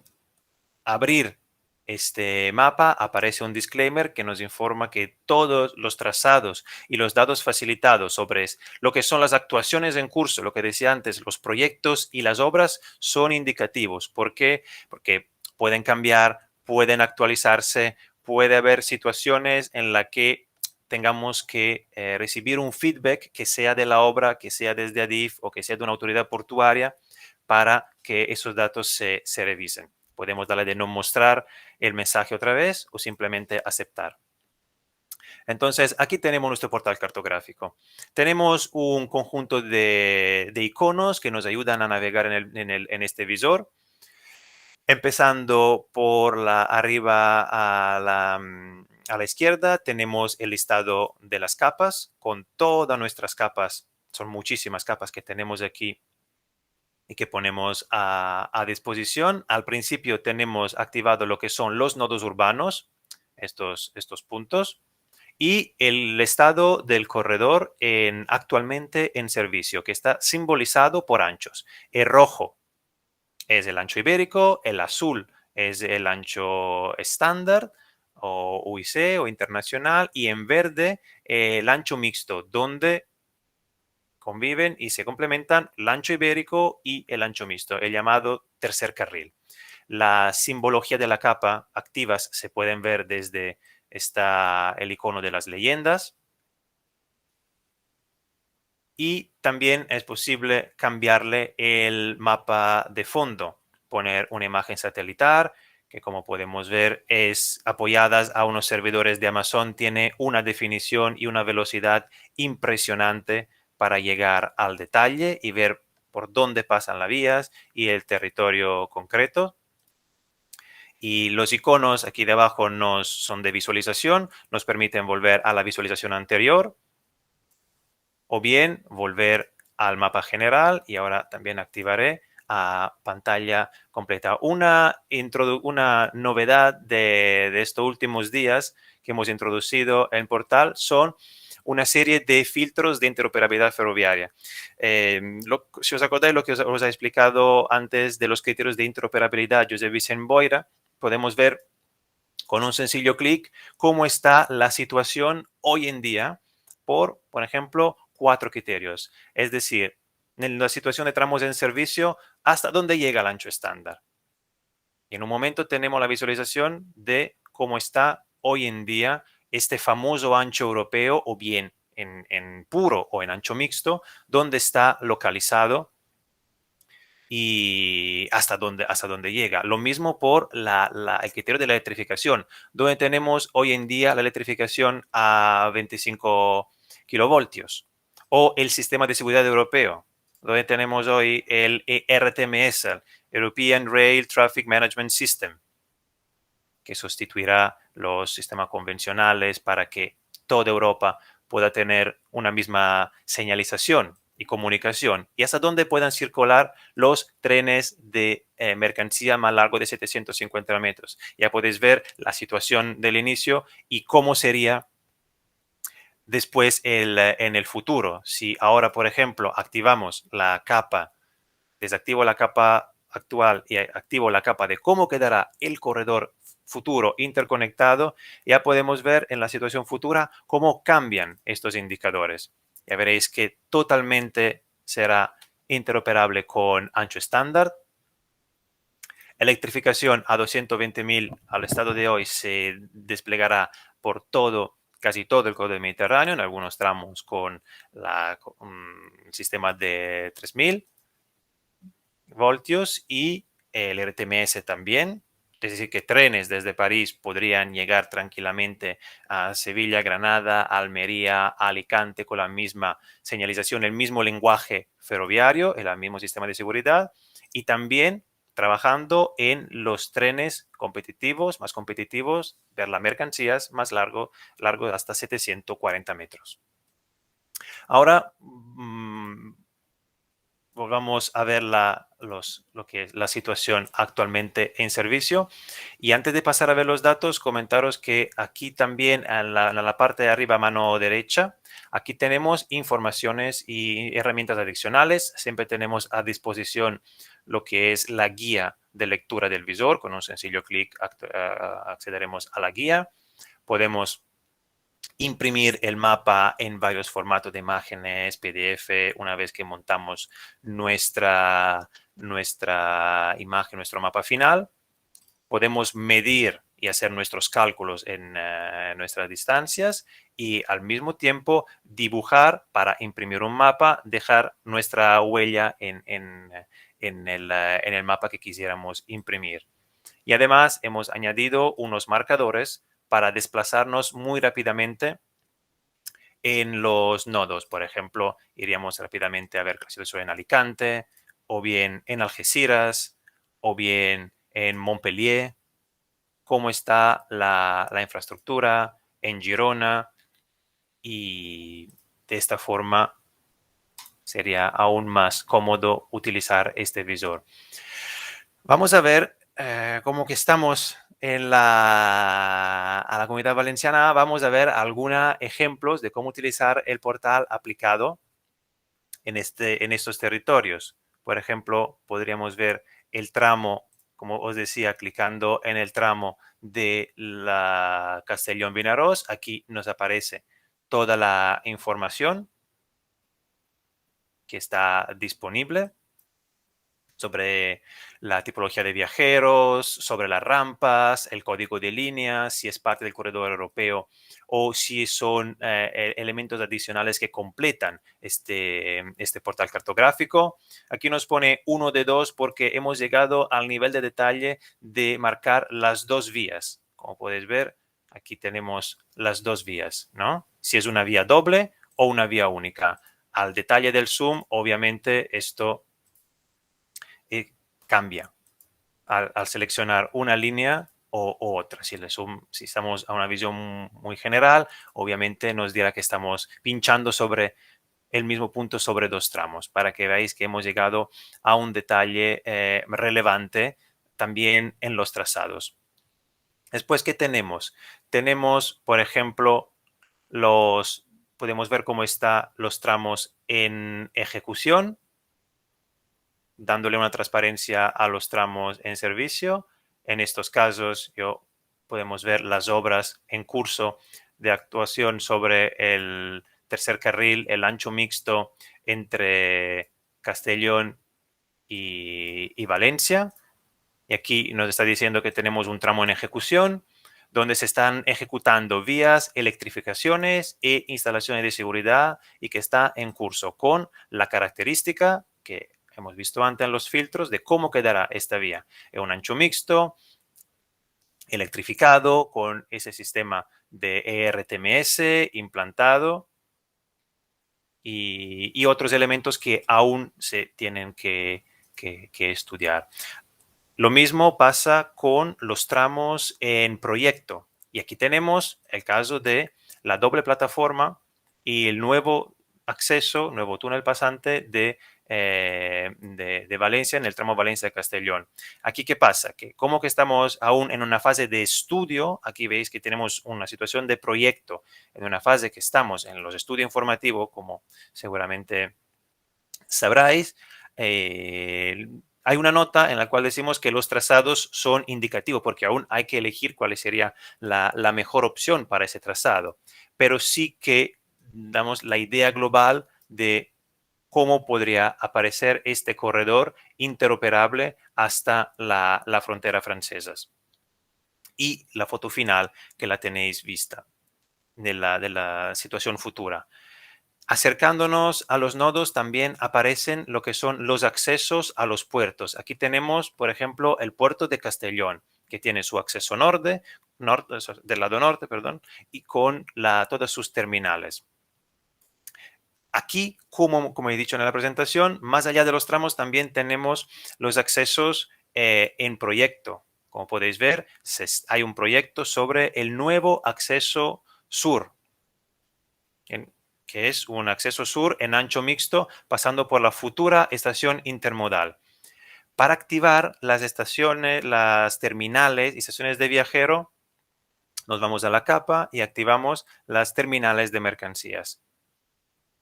abrir este mapa aparece un disclaimer que nos informa que todos los trazados y los datos facilitados sobre lo que son las actuaciones en curso, lo que decía antes, los proyectos y las obras, son indicativos. ¿Por qué? Porque pueden cambiar, pueden actualizarse, puede haber situaciones en las que tengamos que recibir un feedback, que sea de la obra, que sea desde Adif o que sea de una autoridad portuaria, para que esos datos se revisen. Podemos darle de no mostrar el mensaje otra vez o simplemente aceptar. Entonces, aquí tenemos nuestro portal cartográfico. Tenemos un conjunto de iconos que nos ayudan a navegar en este visor. Empezando por arriba a la izquierda, tenemos el listado de las capas con todas nuestras capas. Son muchísimas capas que tenemos aquí y que ponemos a disposición. Al principio tenemos activado lo que son los nodos urbanos, estos puntos, y el estado del corredor actualmente en servicio, que está simbolizado por anchos. El rojo es el ancho ibérico, el azul es el ancho estándar o UIC o internacional, y en verde el ancho mixto, donde conviven y se complementan el ancho ibérico y el ancho mixto, el llamado tercer carril. La simbología de la capa activas se pueden ver desde el icono de las leyendas, y también es posible cambiarle el mapa de fondo, poner una imagen satelital que, como podemos ver, es apoyadas a unos servidores de Amazon, tiene una definición y una velocidad impresionante para llegar al detalle y ver por dónde pasan las vías y el territorio concreto. Y los iconos aquí debajo son de visualización, nos permiten volver a la visualización anterior o bien volver al mapa general, y ahora también activaré a pantalla completa. Una novedad de estos últimos días que hemos introducido en Portal son una serie de filtros de interoperabilidad ferroviaria. Si os acordáis lo que os he explicado antes de los criterios de interoperabilidad, Josep Vicent Boira, podemos ver con un sencillo clic cómo está la situación hoy en día por ejemplo, 4 criterios. Es decir, en la situación de tramos en servicio, ¿hasta dónde llega el ancho estándar? Y en un momento tenemos la visualización de cómo está hoy en día este famoso ancho europeo, o bien en puro o en ancho mixto, dónde está localizado y hasta dónde llega. Lo mismo por el criterio de la electrificación, donde tenemos hoy en día la electrificación a 25 kilovoltios, o el sistema de seguridad europeo, donde tenemos hoy el ERTMS, European Rail Traffic Management System, que sustituirá los sistemas convencionales para que toda Europa pueda tener una misma señalización y comunicación, y hasta donde puedan circular los trenes de mercancía más largo de 750 metros. Ya podéis ver la situación del inicio y cómo sería después en el futuro. Si ahora, por ejemplo, activamos la capa, desactivo la capa actual y activo la capa de cómo quedará el corredor futuro interconectado, ya podemos ver en la situación futura cómo cambian estos indicadores. Ya veréis que totalmente será interoperable con ancho estándar. Electrificación a 220.000 al estado de hoy se desplegará por casi todo el corredor mediterráneo, en algunos tramos con el sistema de 3.000 voltios y el RTMS también. Es decir, que trenes desde París podrían llegar tranquilamente a Sevilla, Granada, Almería, Alicante con la misma señalización, el mismo lenguaje ferroviario, el mismo sistema de seguridad, y también trabajando en los trenes competitivos, más competitivos, ver las mercancías más largo hasta 740 metros. Ahora, volvamos a ver lo que es la situación actualmente en servicio. Y antes de pasar a ver los datos, comentaros que aquí también en la parte de arriba, mano derecha, aquí tenemos informaciones y herramientas adicionales. Siempre tenemos a disposición lo que es la guía de lectura del visor. Con un sencillo clic accederemos a la guía. Podemos imprimir el mapa en varios formatos de imágenes, PDF, una vez que montamos nuestra imagen, nuestro mapa final. Podemos medir y hacer nuestros cálculos en nuestras distancias, y al mismo tiempo dibujar para imprimir un mapa, dejar nuestra huella en el mapa que quisiéramos imprimir. Y además hemos añadido unos marcadores para desplazarnos muy rápidamente en los nodos. Por ejemplo, iríamos rápidamente a ver si eso en Alicante, o bien en Algeciras, o bien en Montpellier, cómo está la infraestructura en Girona, y de esta forma sería aún más cómodo utilizar este visor. Vamos a ver cómo que estamos a la Comunidad Valenciana. Vamos a ver algunos ejemplos de cómo utilizar el portal aplicado en estos territorios. Por ejemplo, podríamos ver el tramo, como os decía, clicando en el tramo de la Castellón-Vinaròs, aquí nos aparece toda la información que está disponible sobre la tipología de viajeros, sobre las rampas, el código de líneas, si es parte del corredor europeo o si son elementos adicionales que completan este portal cartográfico. Aquí nos pone 1 de 2 porque hemos llegado al nivel de detalle de marcar las dos vías. Como puedes ver, aquí tenemos las dos vías, ¿no? Si es una vía doble o una vía única. Al detalle del zoom, obviamente, esto cambia al seleccionar una línea o otra. Si estamos a una visión muy general, obviamente nos dirá que estamos pinchando sobre el mismo punto sobre dos tramos para que veáis que hemos llegado a un detalle relevante también en los trazados. Después, ¿qué tenemos? Tenemos, por ejemplo, podemos ver cómo están los tramos en ejecución, dándole una transparencia a los tramos en servicio. En estos casos, podemos ver las obras en curso de actuación sobre el tercer carril, el ancho mixto entre Castellón y Valencia. Y aquí nos está diciendo que tenemos un tramo en ejecución donde se están ejecutando vías, electrificaciones e instalaciones de seguridad y que está en curso con la característica que hemos visto antes en los filtros de cómo quedará esta vía. Es un ancho mixto, electrificado, con ese sistema de ERTMS implantado y otros elementos que aún se tienen que estudiar. Lo mismo pasa con los tramos en proyecto. Y aquí tenemos el caso de la doble plataforma y el nuevo acceso, nuevo túnel pasante de Valencia, en el tramo Valencia-Castellón. Aquí, ¿qué pasa? Que como que estamos aún en una fase de estudio, aquí veis que tenemos una situación de proyecto, en una fase que estamos en los estudios informativos, como seguramente sabráis, hay una nota en la cual decimos que los trazados son indicativos, porque aún hay que elegir cuál sería la mejor opción para ese trazado. Pero sí que damos la idea global de cómo podría aparecer este corredor interoperable hasta la frontera francesa. Y la foto final que la tenéis vista de la situación futura. Acercándonos a los nodos también aparecen lo que son los accesos a los puertos. Aquí tenemos, por ejemplo, el puerto de Castellón, que tiene su acceso del lado norte, perdón, y con todas sus terminales. Aquí, como he dicho en la presentación, más allá de los tramos también tenemos los accesos en proyecto. Como podéis ver, hay un proyecto sobre el nuevo acceso sur, que es un acceso sur en ancho mixto pasando por la futura estación intermodal. Para activar las estaciones, las terminales y estaciones de viajero, nos vamos a la capa y activamos las terminales de mercancías,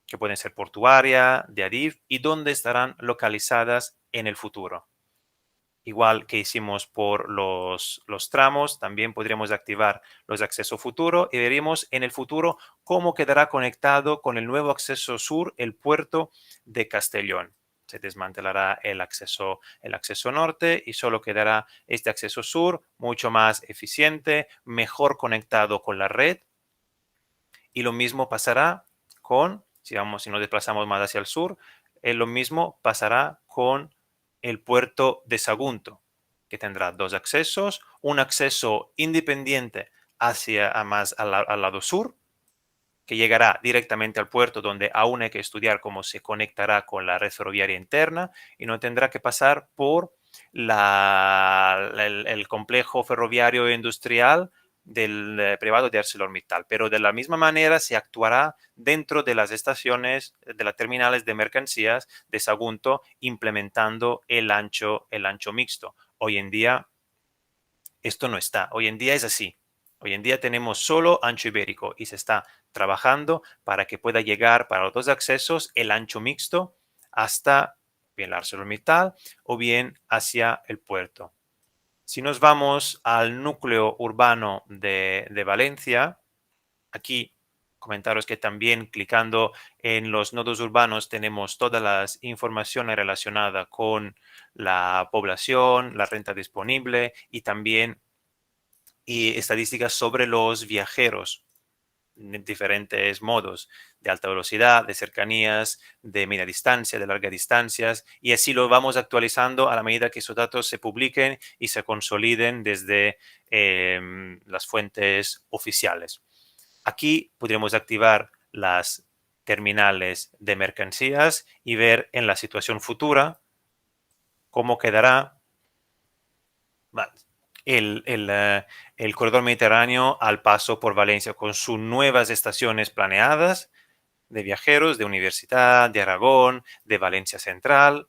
que pueden ser portuaria, de Adif y donde estarán localizadas en el futuro. Igual que hicimos por los tramos, también podríamos activar los accesos futuro y veríamos en el futuro cómo quedará conectado con el nuevo acceso sur el puerto de Castellón. Se desmantelará el acceso norte y solo quedará este acceso sur mucho más eficiente, mejor conectado con la red. Y lo mismo pasará si nos desplazamos más hacia el sur, lo mismo pasará con el puerto de Sagunto, que tendrá dos accesos, un acceso independiente más al lado sur, que llegará directamente al puerto donde aún hay que estudiar cómo se conectará con la red ferroviaria interna y no tendrá que pasar por el complejo ferroviario e industrial del privado de ArcelorMittal, pero de la misma manera se actuará dentro de las estaciones, de las terminales de mercancías de Sagunto, implementando el ancho mixto. Hoy en día esto no está, hoy en día es así. Hoy en día tenemos solo ancho ibérico y se está trabajando para que pueda llegar para los dos accesos el ancho mixto hasta bien la ArcelorMittal o bien hacia el puerto. Si nos vamos al núcleo urbano de Valencia, aquí comentaros que también clicando en los nodos urbanos tenemos todas las informaciones relacionadas con la población, la renta disponible y también estadísticas sobre los viajeros en diferentes modos, de alta velocidad, de cercanías, de media distancia, de largas distancias, y así lo vamos actualizando a la medida que esos datos se publiquen y se consoliden desde las fuentes oficiales. Aquí podríamos activar las terminales de mercancías y ver en la situación futura cómo quedará el corredor mediterráneo al paso por Valencia con sus nuevas estaciones planeadas de viajeros de Universidad, de Aragón, de Valencia Central.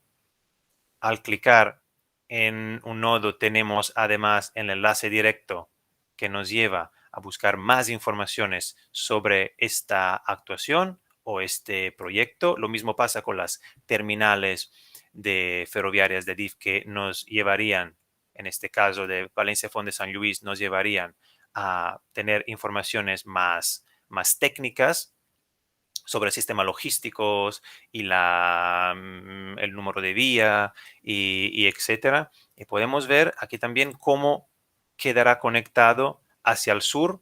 Al clicar en un nodo tenemos además el enlace directo que nos lleva a buscar más informaciones sobre esta actuación o este proyecto. Lo mismo pasa con las terminales de ferroviarias de DIF que nos llevarían, en este caso de Valencia Font de San Luis, nos llevarían a tener informaciones más técnicas sobre sistemas logísticos y el número de vía y etcétera. Y podemos ver aquí también cómo quedará conectado hacia el sur,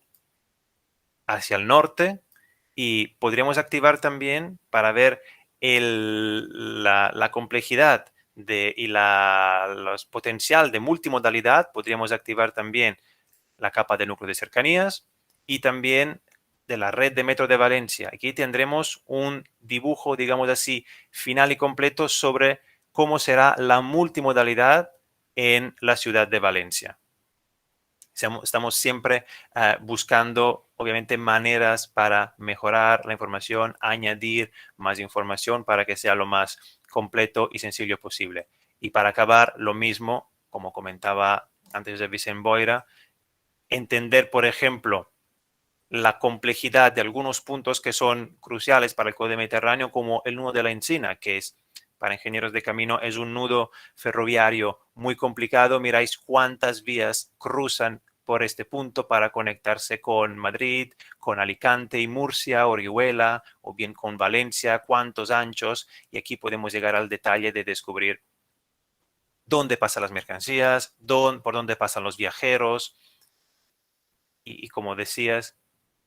hacia el norte, y podríamos activar también para ver la complejidad y los potencial de multimodalidad. Podríamos activar también la capa de núcleo de cercanías y también de la red de metro de Valencia. Aquí tendremos un dibujo, digamos así, final y completo sobre cómo será la multimodalidad en la ciudad de Valencia. Estamos siempre buscando, obviamente, maneras para mejorar la información, añadir más información para que sea lo más completo y sencillo posible. Y para acabar, lo mismo, como comentaba antes de Vicent Boira, entender, por ejemplo, la complejidad de algunos puntos que son cruciales para el corredor mediterráneo, como el nudo de la Encina, que es, para ingenieros de camino, es un nudo ferroviario muy complicado. Miráis cuántas vías cruzan por este punto para conectarse con Madrid, con Alicante y Murcia, Orihuela, o bien con Valencia, cuántos anchos, y aquí podemos llegar al detalle de descubrir dónde pasan las mercancías, por dónde pasan los viajeros, y como decías,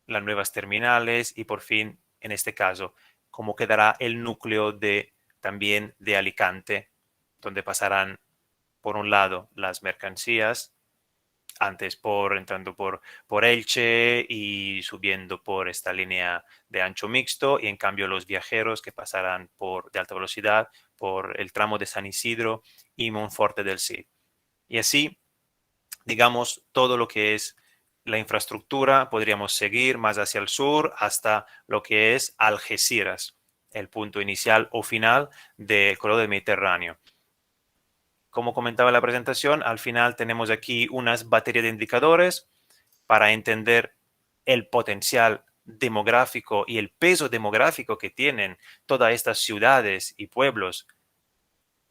las nuevas terminales y por fin, en este caso, cómo quedará el núcleo también de Alicante, donde pasarán, por un lado, las mercancías, antes entrando por Elche y subiendo por esta línea de ancho mixto, y en cambio los viajeros que pasarán de alta velocidad por el tramo de San Isidro y Monforte del Cid. Y así, digamos, todo lo que es la infraestructura, podríamos seguir más hacia el sur hasta lo que es Algeciras, el punto inicial o final del corredor del Mediterráneo. Como comentaba en la presentación, al final tenemos aquí unas baterías de indicadores para entender el potencial demográfico y el peso demográfico que tienen todas estas ciudades y pueblos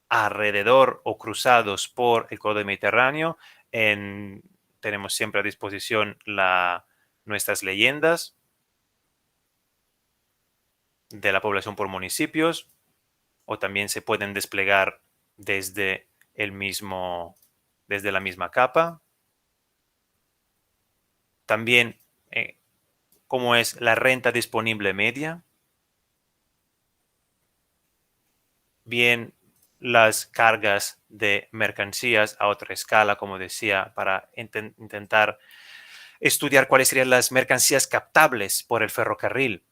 alrededor o cruzados por el corredor mediterráneo. Tenemos siempre a disposición nuestras leyendas de la población por municipios, o también se pueden desplegar desde la misma capa. También cómo es la renta disponible media. Bien, las cargas de mercancías a otra escala, como decía, para intentar estudiar cuáles serían las mercancías captables por el ferrocarril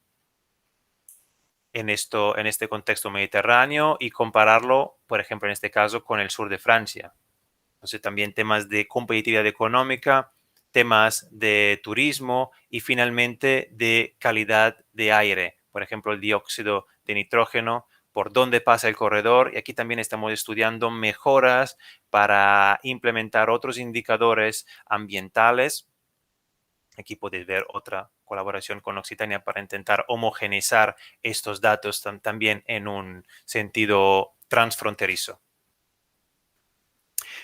en este contexto mediterráneo y compararlo, por ejemplo, en este caso, con el sur de Francia. Entonces, también temas de competitividad económica, temas de turismo y finalmente de calidad de aire. Por ejemplo, el dióxido de nitrógeno, por dónde pasa el corredor. Y aquí también estamos estudiando mejoras para implementar otros indicadores ambientales. Aquí podéis ver otra colaboración con Occitania para intentar homogeneizar estos datos también en un sentido transfronterizo.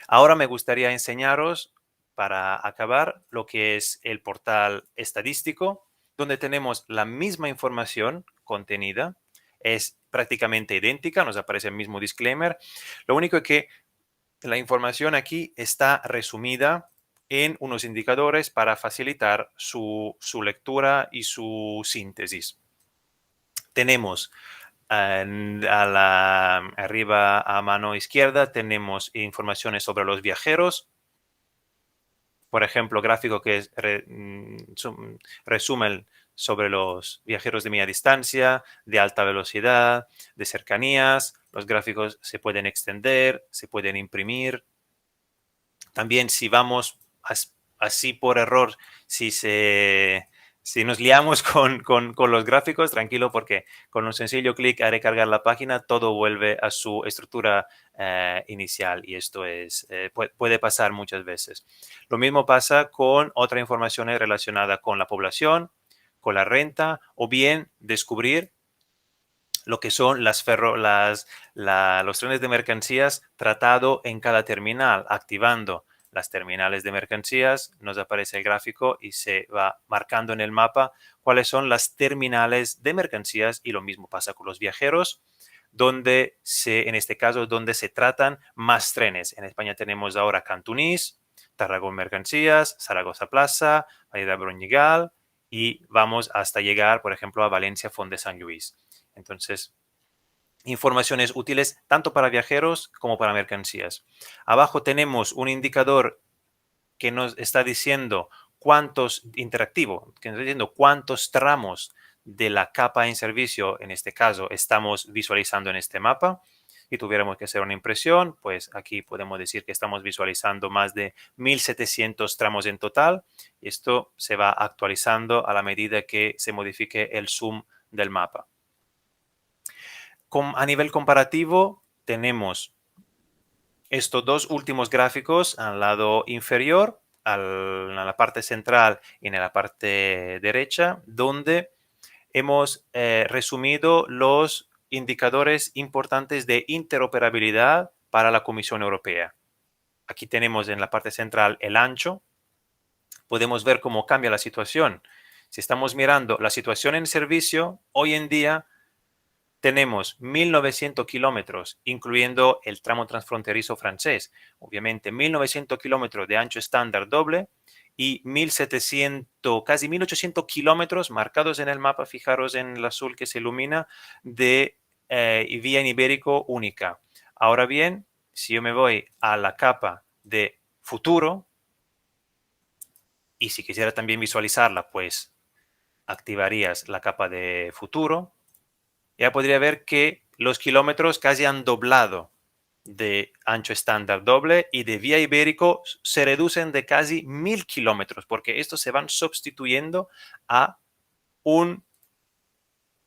Ahora me gustaría enseñaros, para acabar, lo que es el portal estadístico, donde tenemos la misma información contenida. Es prácticamente idéntica, nos aparece el mismo disclaimer. Lo único es que la información aquí está resumida en unos indicadores para facilitar su lectura y su síntesis. Tenemos arriba a mano izquierda, tenemos informaciones sobre los viajeros. Por ejemplo, gráfico que resumen sobre los viajeros de media distancia, de alta velocidad, de cercanías. Los gráficos se pueden extender, se pueden imprimir. También si vamos así por error, si nos liamos con los gráficos, tranquilo, porque con un sencillo clic a recargar la página, todo vuelve a su estructura inicial, y esto puede pasar muchas veces. Lo mismo pasa con otra información relacionada con la población, con la renta, o bien descubrir lo que son los trenes de mercancías tratado en cada terminal. Activando las terminales de mercancías, nos aparece el gráfico y se va marcando en el mapa cuáles son las terminales de mercancías, y lo mismo pasa con los viajeros, donde en este caso, donde se tratan más trenes. En España tenemos ahora Cantunís, Tarragona Mercancías, Zaragoza Plaza, Valladolid Broñigal, y vamos hasta llegar, por ejemplo, a Valencia Font de San Luis. Entonces, informaciones útiles tanto para viajeros como para mercancías. Abajo tenemos un indicador que nos está diciendo cuántos tramos de la capa en servicio, en este caso, estamos visualizando en este mapa. Si tuviéramos que hacer una impresión, pues aquí podemos decir que estamos visualizando más de 1.700 tramos en total. Y esto se va actualizando a la medida que se modifique el zoom del mapa. A nivel comparativo, tenemos estos dos últimos gráficos al lado inferior, en la parte central y en la parte derecha, donde hemos resumido los indicadores importantes de interoperabilidad para la Comisión Europea. Aquí tenemos en la parte central el ancho. Podemos ver cómo cambia la situación. Si estamos mirando la situación en servicio, hoy en día tenemos 1.900 kilómetros, incluyendo el tramo transfronterizo francés. Obviamente, 1.900 kilómetros de ancho estándar doble y 1.700, casi 1.800 kilómetros marcados en el mapa. Fijaros en el azul que se ilumina, de vía en ibérico única. Ahora bien, si yo me voy a la capa de futuro, y si quisiera también visualizarla, pues activarías la capa de futuro. Ya podría ver que los kilómetros casi han doblado de ancho estándar doble, y de vía ibérico se reducen de casi 1.000 kilómetros, porque estos se van sustituyendo a un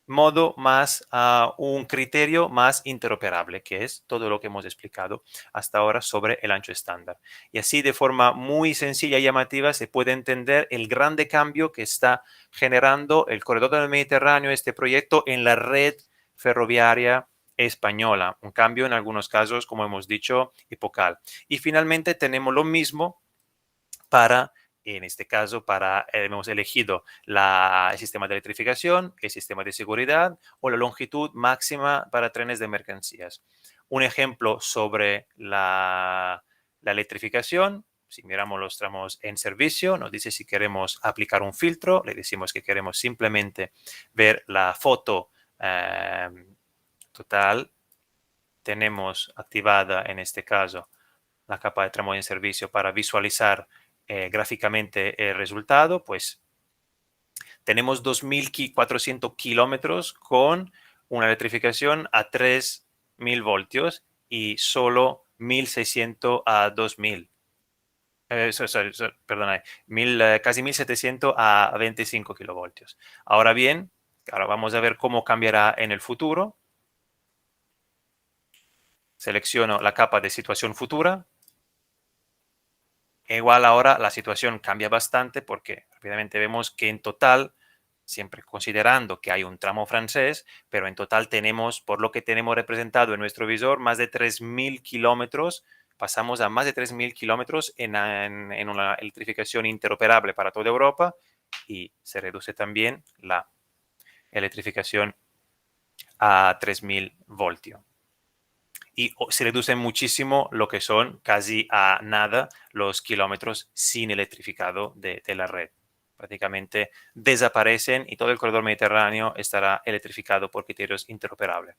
modo más, a un criterio más interoperable, que es todo lo que hemos explicado hasta ahora sobre el ancho estándar. Y así, de forma muy sencilla y llamativa, se puede entender el grande cambio que está generando el Corredor del Mediterráneo, este proyecto, en la red ferroviaria española. Un cambio en algunos casos, como hemos dicho, epocal. Y finalmente tenemos lo mismo en este caso, hemos elegido el sistema de electrificación, el sistema de seguridad o la longitud máxima para trenes de mercancías. Un ejemplo sobre la electrificación: si miramos los tramos en servicio, nos dice si queremos aplicar un filtro. Le decimos que queremos simplemente ver la foto total. Tenemos activada, en este caso, la capa de tramo en servicio para visualizar gráficamente el resultado. Pues tenemos 2.400 kilómetros con una electrificación a 3.000 voltios y solo 1.600 a 2.000. Perdona, casi 1.700 a 25 kilovoltios. Ahora bien, ahora vamos a ver cómo cambiará en el futuro. Selecciono la capa de situación futura. Igual ahora la situación cambia bastante, porque rápidamente vemos que en total siempre considerando que hay un tramo francés, pero en total tenemos, por lo que tenemos representado en nuestro visor, más de 3.000 kilómetros. Pasamos a más de 3.000 kilómetros en una electrificación interoperable para toda Europa, y se reduce también la electrificación a 3.000 voltios. Y se reduce muchísimo lo que son casi a nada los kilómetros sin electrificado de la red. Prácticamente desaparecen y todo el corredor mediterráneo estará electrificado por criterios interoperables.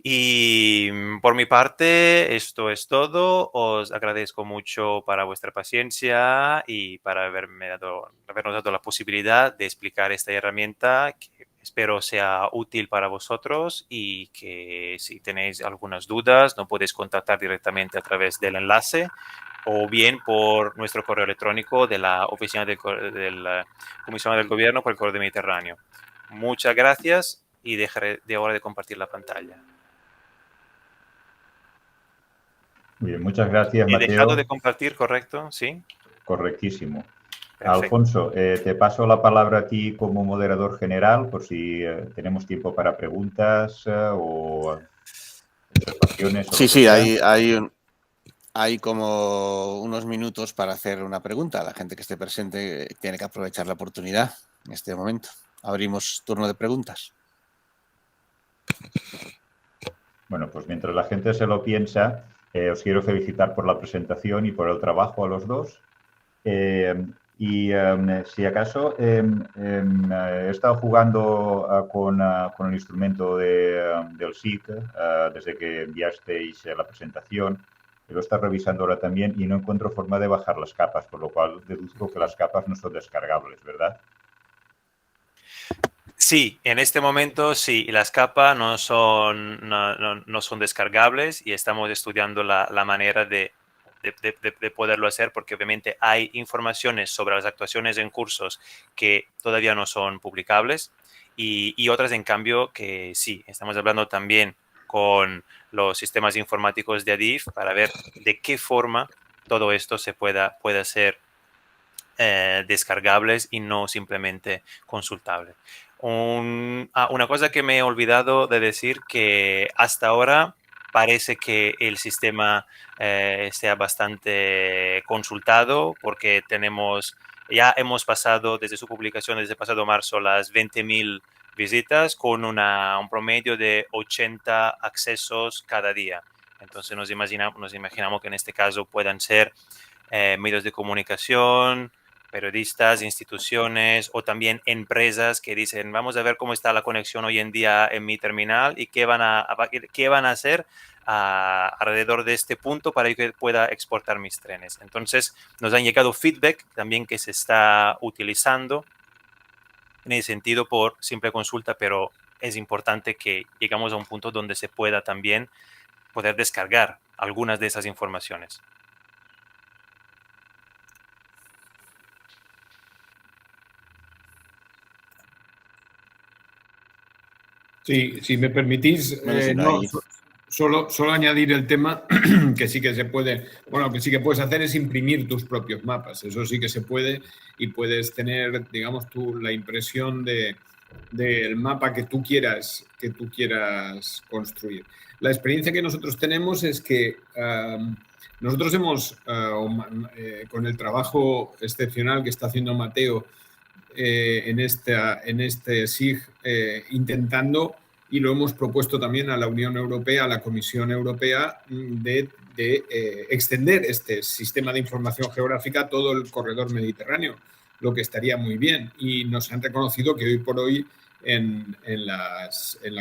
Y por mi parte, esto es todo. Os agradezco mucho para vuestra paciencia y para habernos dado la posibilidad de explicar esta herramienta, que espero sea útil para vosotros, y que si tenéis algunas dudas nos podéis contactar directamente a través del enlace o bien por nuestro correo electrónico de la oficina de la Comisión del Gobierno por el Corredor Mediterráneo. Muchas gracias y dejaré de ahora de compartir la pantalla. Bien, muchas gracias, He Mateo. dejado de compartir, ¿correcto? Sí. Correctísimo. Perfecto. Alfonso, te paso la palabra a ti como moderador general por si tenemos tiempo para preguntas o observaciones. Sí, hay como unos minutos para hacer una pregunta. La gente que esté presente tiene que aprovechar la oportunidad en este momento. Abrimos turno de preguntas. Bueno, pues mientras la gente se lo piensa, os quiero felicitar por la presentación y por el trabajo a los dos. Si acaso he estado jugando con el instrumento del SIG desde que enviasteis la presentación. Lo he estado revisando ahora también y no encuentro forma de bajar las capas, por lo cual deduzco que las capas no son descargables, ¿verdad? Sí, en este momento sí, las capas no son descargables, y estamos estudiando la manera de poderlo hacer, porque obviamente hay informaciones sobre las actuaciones en cursos que todavía no son publicables, y otras en cambio que sí. Estamos hablando también con los sistemas informáticos de ADIF para ver de qué forma todo esto se pueda ser descargables y no simplemente consultables. Una cosa que me he olvidado de decir, que hasta ahora parece que el sistema sea bastante consultado, porque ya hemos pasado desde su publicación, desde el pasado marzo, las 20.000 visitas, con un promedio de 80 accesos cada día. Entonces nos imaginamos que en este caso puedan ser medios de comunicación, periodistas, instituciones o también empresas que dicen: vamos a ver cómo está la conexión hoy en día en mi terminal y qué van a hacer alrededor de este punto para que pueda exportar mis trenes. Entonces nos han llegado feedback también que se está utilizando en ese sentido por simple consulta, pero es importante que llegamos a un punto donde se pueda también poder descargar algunas de esas informaciones. Sí, si me permitís, solo añadir el tema que sí que se puede, bueno, que sí que puedes hacer es imprimir tus propios mapas. Eso sí que se puede, y puedes tener, digamos, tú la impresión del mapa que tú quieras construir. La experiencia que nosotros tenemos es que nosotros hemos, con el trabajo excepcional que está haciendo Mateo en este SIG, intentando, y lo hemos propuesto también a la Unión Europea, a la Comisión Europea, de extender este sistema de información geográfica a todo el corredor mediterráneo, lo que estaría muy bien. Y nos han reconocido que hoy por hoy en la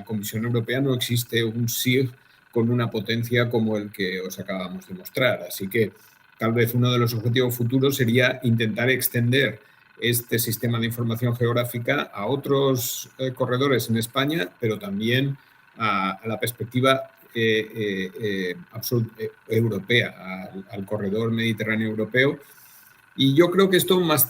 Comisión Europea no existe un SIG con una potencia como el que os acabamos de mostrar. Así que tal vez uno de los objetivos futuros sería intentar extender este sistema de información geográfica a otros corredores en España, pero también a la perspectiva europea, al corredor mediterráneo europeo. Y yo creo que esto más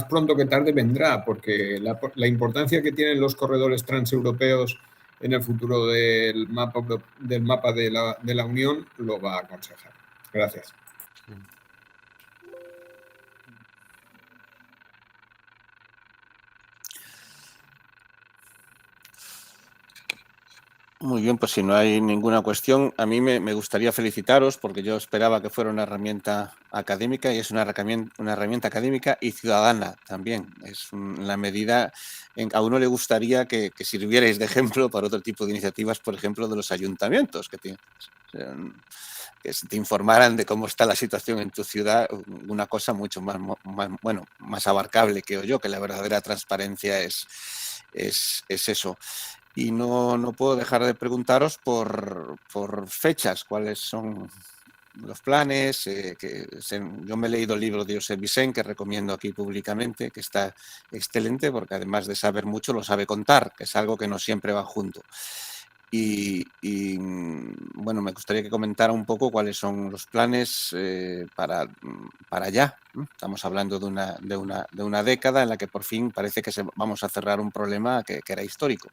pronto que tarde vendrá, porque la importancia que tienen los corredores transeuropeos en el futuro del mapa de la Unión lo va a aconsejar. Gracias. Muy bien, pues si no hay ninguna cuestión, a mí me gustaría felicitaros porque yo esperaba que fuera una herramienta académica y es una herramienta académica y ciudadana también. Es la medida en que a uno le gustaría que sirvierais de ejemplo para otro tipo de iniciativas, por ejemplo, de los ayuntamientos, que te informaran de cómo está la situación en tu ciudad, una cosa mucho más abarcable, creo yo, que la verdadera transparencia es eso. Y no puedo dejar de preguntaros por fechas, cuáles son los planes. Yo me he leído el libro de Josep Vicent, que recomiendo aquí públicamente, que está excelente, porque además de saber mucho, lo sabe contar, que es algo que no siempre va junto. Y bueno, me gustaría que comentara un poco cuáles son los planes para allá. Estamos hablando de una década en la que por fin parece que vamos a cerrar un problema que era histórico.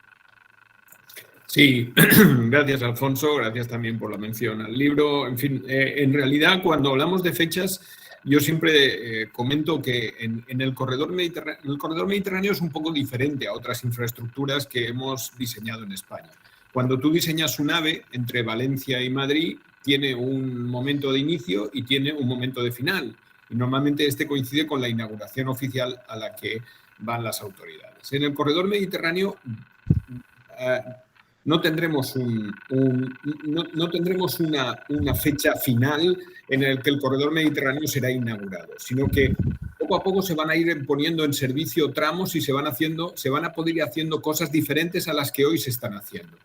Sí, gracias Alfonso, gracias también por la mención al libro. En fin, en realidad cuando hablamos de fechas, yo siempre comento que en el corredor mediterráneo es un poco diferente a otras infraestructuras que hemos diseñado en España. Cuando tú diseñas un AVE entre Valencia y Madrid, tiene un momento de inicio y tiene un momento de final. Y normalmente este coincide con la inauguración oficial a la que van las autoridades. En el corredor mediterráneo no tendremos una fecha final en la que el corredor mediterráneo será inaugurado, sino que poco a poco se van a ir poniendo en servicio tramos y se van a poder ir haciendo cosas diferentes a las que hoy se están haciendo.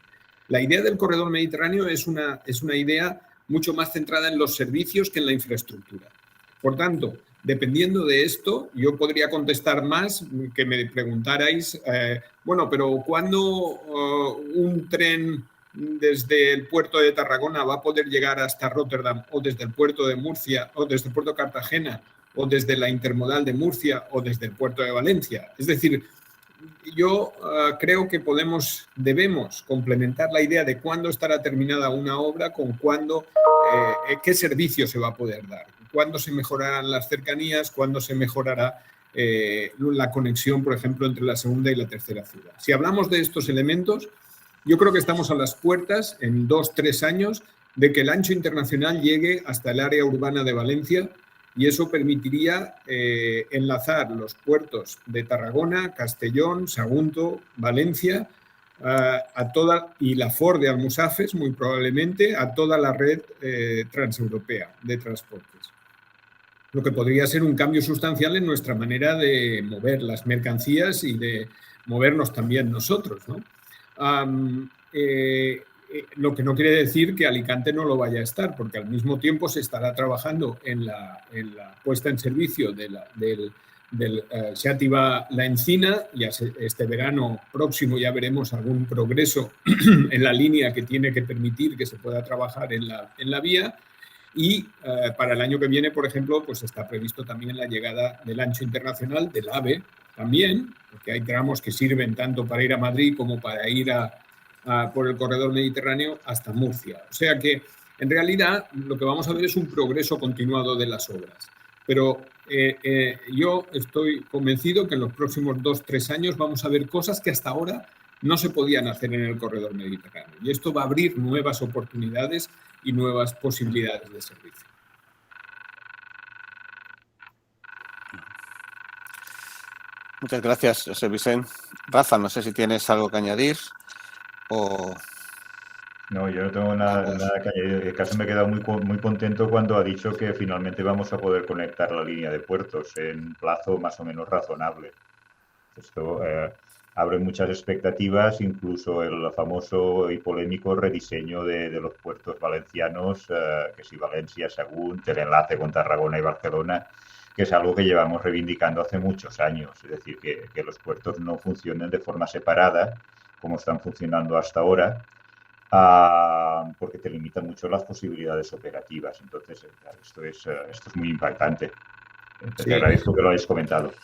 La idea del corredor mediterráneo es una idea mucho más centrada en los servicios que en la infraestructura. Por tanto, dependiendo de esto, yo podría contestar más que me preguntarais, bueno, pero ¿cuándo un tren desde el puerto de Tarragona va a poder llegar hasta Rotterdam, o desde el puerto de Murcia, o desde el puerto de Cartagena, o desde la intermodal de Murcia, o desde el puerto de Valencia? Es decir, yo creo que debemos complementar la idea de cuándo estará terminada una obra con qué servicio se va a poder dar, cuándo se mejorarán las cercanías, cuándo se mejorará la conexión, por ejemplo, entre la segunda y la tercera ciudad. Si hablamos de estos elementos, yo creo que estamos a las puertas, en 2-3 años, de que el ancho internacional llegue hasta el área urbana de Valencia, y eso permitiría enlazar los puertos de Tarragona, Castellón, Sagunto, Valencia, y la FOR de Almusafes, muy probablemente, a toda la red transeuropea de transportes. Lo que podría ser un cambio sustancial en nuestra manera de mover las mercancías y de movernos también nosotros, ¿no? Lo que no quiere decir que Alicante no lo vaya a estar, porque al mismo tiempo se estará trabajando en la puesta en servicio del Xàtiva La Encina, y este verano próximo ya veremos algún progreso en la línea que tiene que permitir que se pueda trabajar en la vía. Y para el año que viene, por ejemplo, pues está previsto también la llegada del ancho internacional del AVE también, porque hay tramos que sirven tanto para ir a Madrid como para ir por el corredor mediterráneo hasta Murcia. O sea que, en realidad, lo que vamos a ver es un progreso continuado de las obras. Pero yo estoy convencido que en los próximos 2-3 años vamos a ver cosas que hasta ahora no se podían hacer en el corredor mediterráneo. Y esto va a abrir nuevas oportunidades y nuevas posibilidades de servicio. Muchas gracias, Josep Vicent. Rafa, no sé si tienes algo que añadir o... No, yo no tengo nada que añadir. En caso me he quedado muy contento cuando ha dicho que finalmente vamos a poder conectar la línea de puertos en un plazo más o menos razonable. Esto abre muchas expectativas, incluso el famoso y polémico rediseño de los puertos valencianos, que si Valencia, Sagunt, el enlace con Tarragona y Barcelona, que es algo que llevamos reivindicando hace muchos años. Es decir, que los puertos no funcionen de forma separada, como están funcionando hasta ahora, porque te limita mucho las posibilidades operativas. Entonces, esto es muy impactante. Sí. Te agradezco que lo hayas comentado.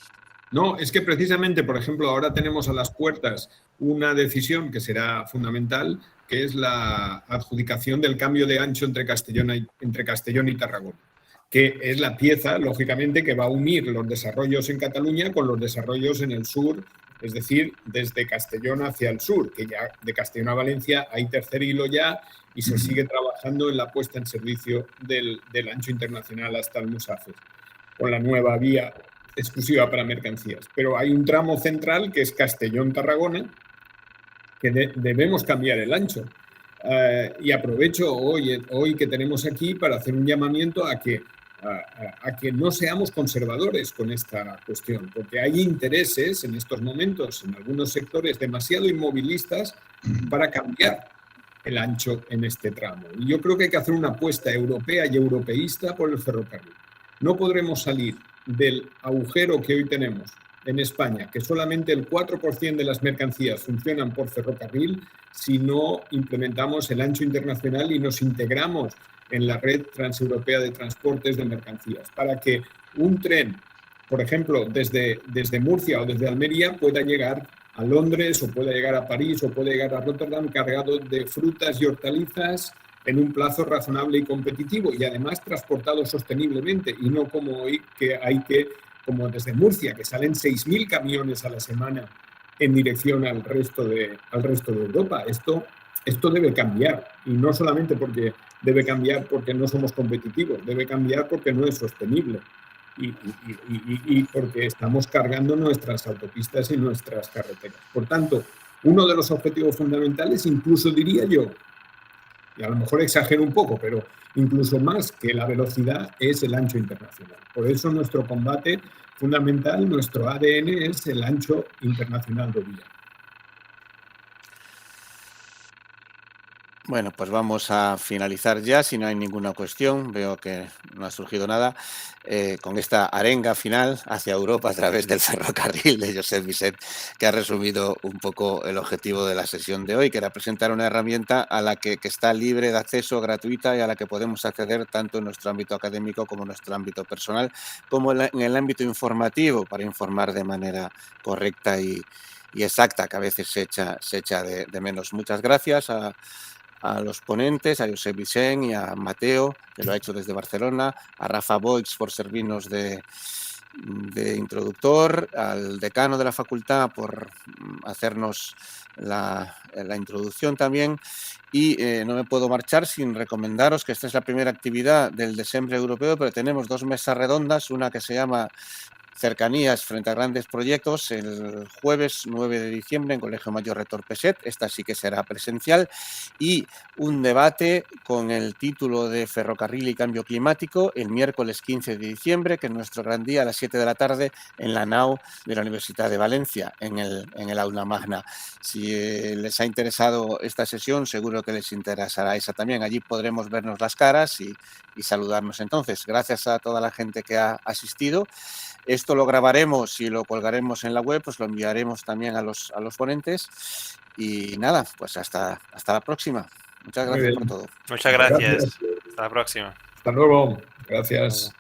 No, es que precisamente, por ejemplo, ahora tenemos a las puertas una decisión que será fundamental, que es la adjudicación del cambio de ancho entre Castellón y Tarragona, que es la pieza, lógicamente, que va a unir los desarrollos en Cataluña con los desarrollos en el sur es decir, desde Castellón hacia el sur, que ya de Castellón a Valencia hay tercer hilo ya y se sigue trabajando en la puesta en servicio del ancho internacional hasta Almussafes, con la nueva vía exclusiva para mercancías. Pero hay un tramo central que es Castellón-Tarragona, que debemos cambiar el ancho. Y aprovecho hoy que tenemos aquí para hacer un llamamiento a que no seamos conservadores con esta cuestión, porque hay intereses en estos momentos en algunos sectores demasiado inmovilistas para cambiar el ancho en este tramo. Y yo creo que hay que hacer una apuesta europea y europeísta por el ferrocarril. No podremos salir del agujero que hoy tenemos en España, que solamente el 4% de las mercancías funcionan por ferrocarril, si no implementamos el ancho internacional y nos integramos en la red transeuropea de transportes de mercancías, para que un tren, por ejemplo, desde Murcia o desde Almería, pueda llegar a Londres o pueda llegar a París o pueda llegar a Rotterdam cargado de frutas y hortalizas en un plazo razonable y competitivo y además transportado sosteniblemente y no como hoy que hay que, como desde Murcia, que salen 6.000 camiones a la semana en dirección al resto de Europa. Esto debe cambiar y no solamente porque debe cambiar porque no somos competitivos, debe cambiar porque no es sostenible y porque estamos cargando nuestras autopistas y nuestras carreteras. Por tanto, uno de los objetivos fundamentales, incluso diría yo, y a lo mejor exagero un poco, pero incluso más que la velocidad, es el ancho internacional. Por eso nuestro combate fundamental, nuestro ADN es el ancho internacional de vía. Bueno, pues vamos a finalizar ya, si no hay ninguna cuestión, veo que no ha surgido nada, con esta arenga final hacia Europa a través del ferrocarril de Josep Vicent, que ha resumido un poco el objetivo de la sesión de hoy, que era presentar una herramienta a la que está libre de acceso, gratuita y a la que podemos acceder tanto en nuestro ámbito académico como en nuestro ámbito personal, como en el ámbito informativo, para informar de manera correcta y exacta, que a veces se echa de menos. Muchas gracias a los ponentes, a Josep Vicent y a Mateo, que lo ha hecho desde Barcelona, a Rafa Boix por servirnos de introductor, al decano de la facultad por hacernos la introducción también. Y no me puedo marchar sin recomendaros que esta es la primera actividad del Desembre Europeo, pero tenemos 2 mesas redondas, una que se llama Cercanías frente a grandes proyectos, el jueves 9 de diciembre en Colegio Mayor Rector Peset, esta sí que será presencial, y un debate con el título de Ferrocarril y Cambio Climático el miércoles 15 de diciembre, que es nuestro gran día, a las 7 de la tarde en la nau de la Universidad de Valencia, en el aula magna. Si les ha interesado esta sesión, seguro que les interesará esa también. Allí podremos vernos las caras y saludarnos entonces. Gracias a toda la gente que ha asistido. Esto lo grabaremos y lo colgaremos en la web, pues lo enviaremos también a los ponentes. Y nada, pues hasta la próxima. Muchas gracias por todo. Muchas gracias. Hasta la próxima. Hasta luego. Gracias.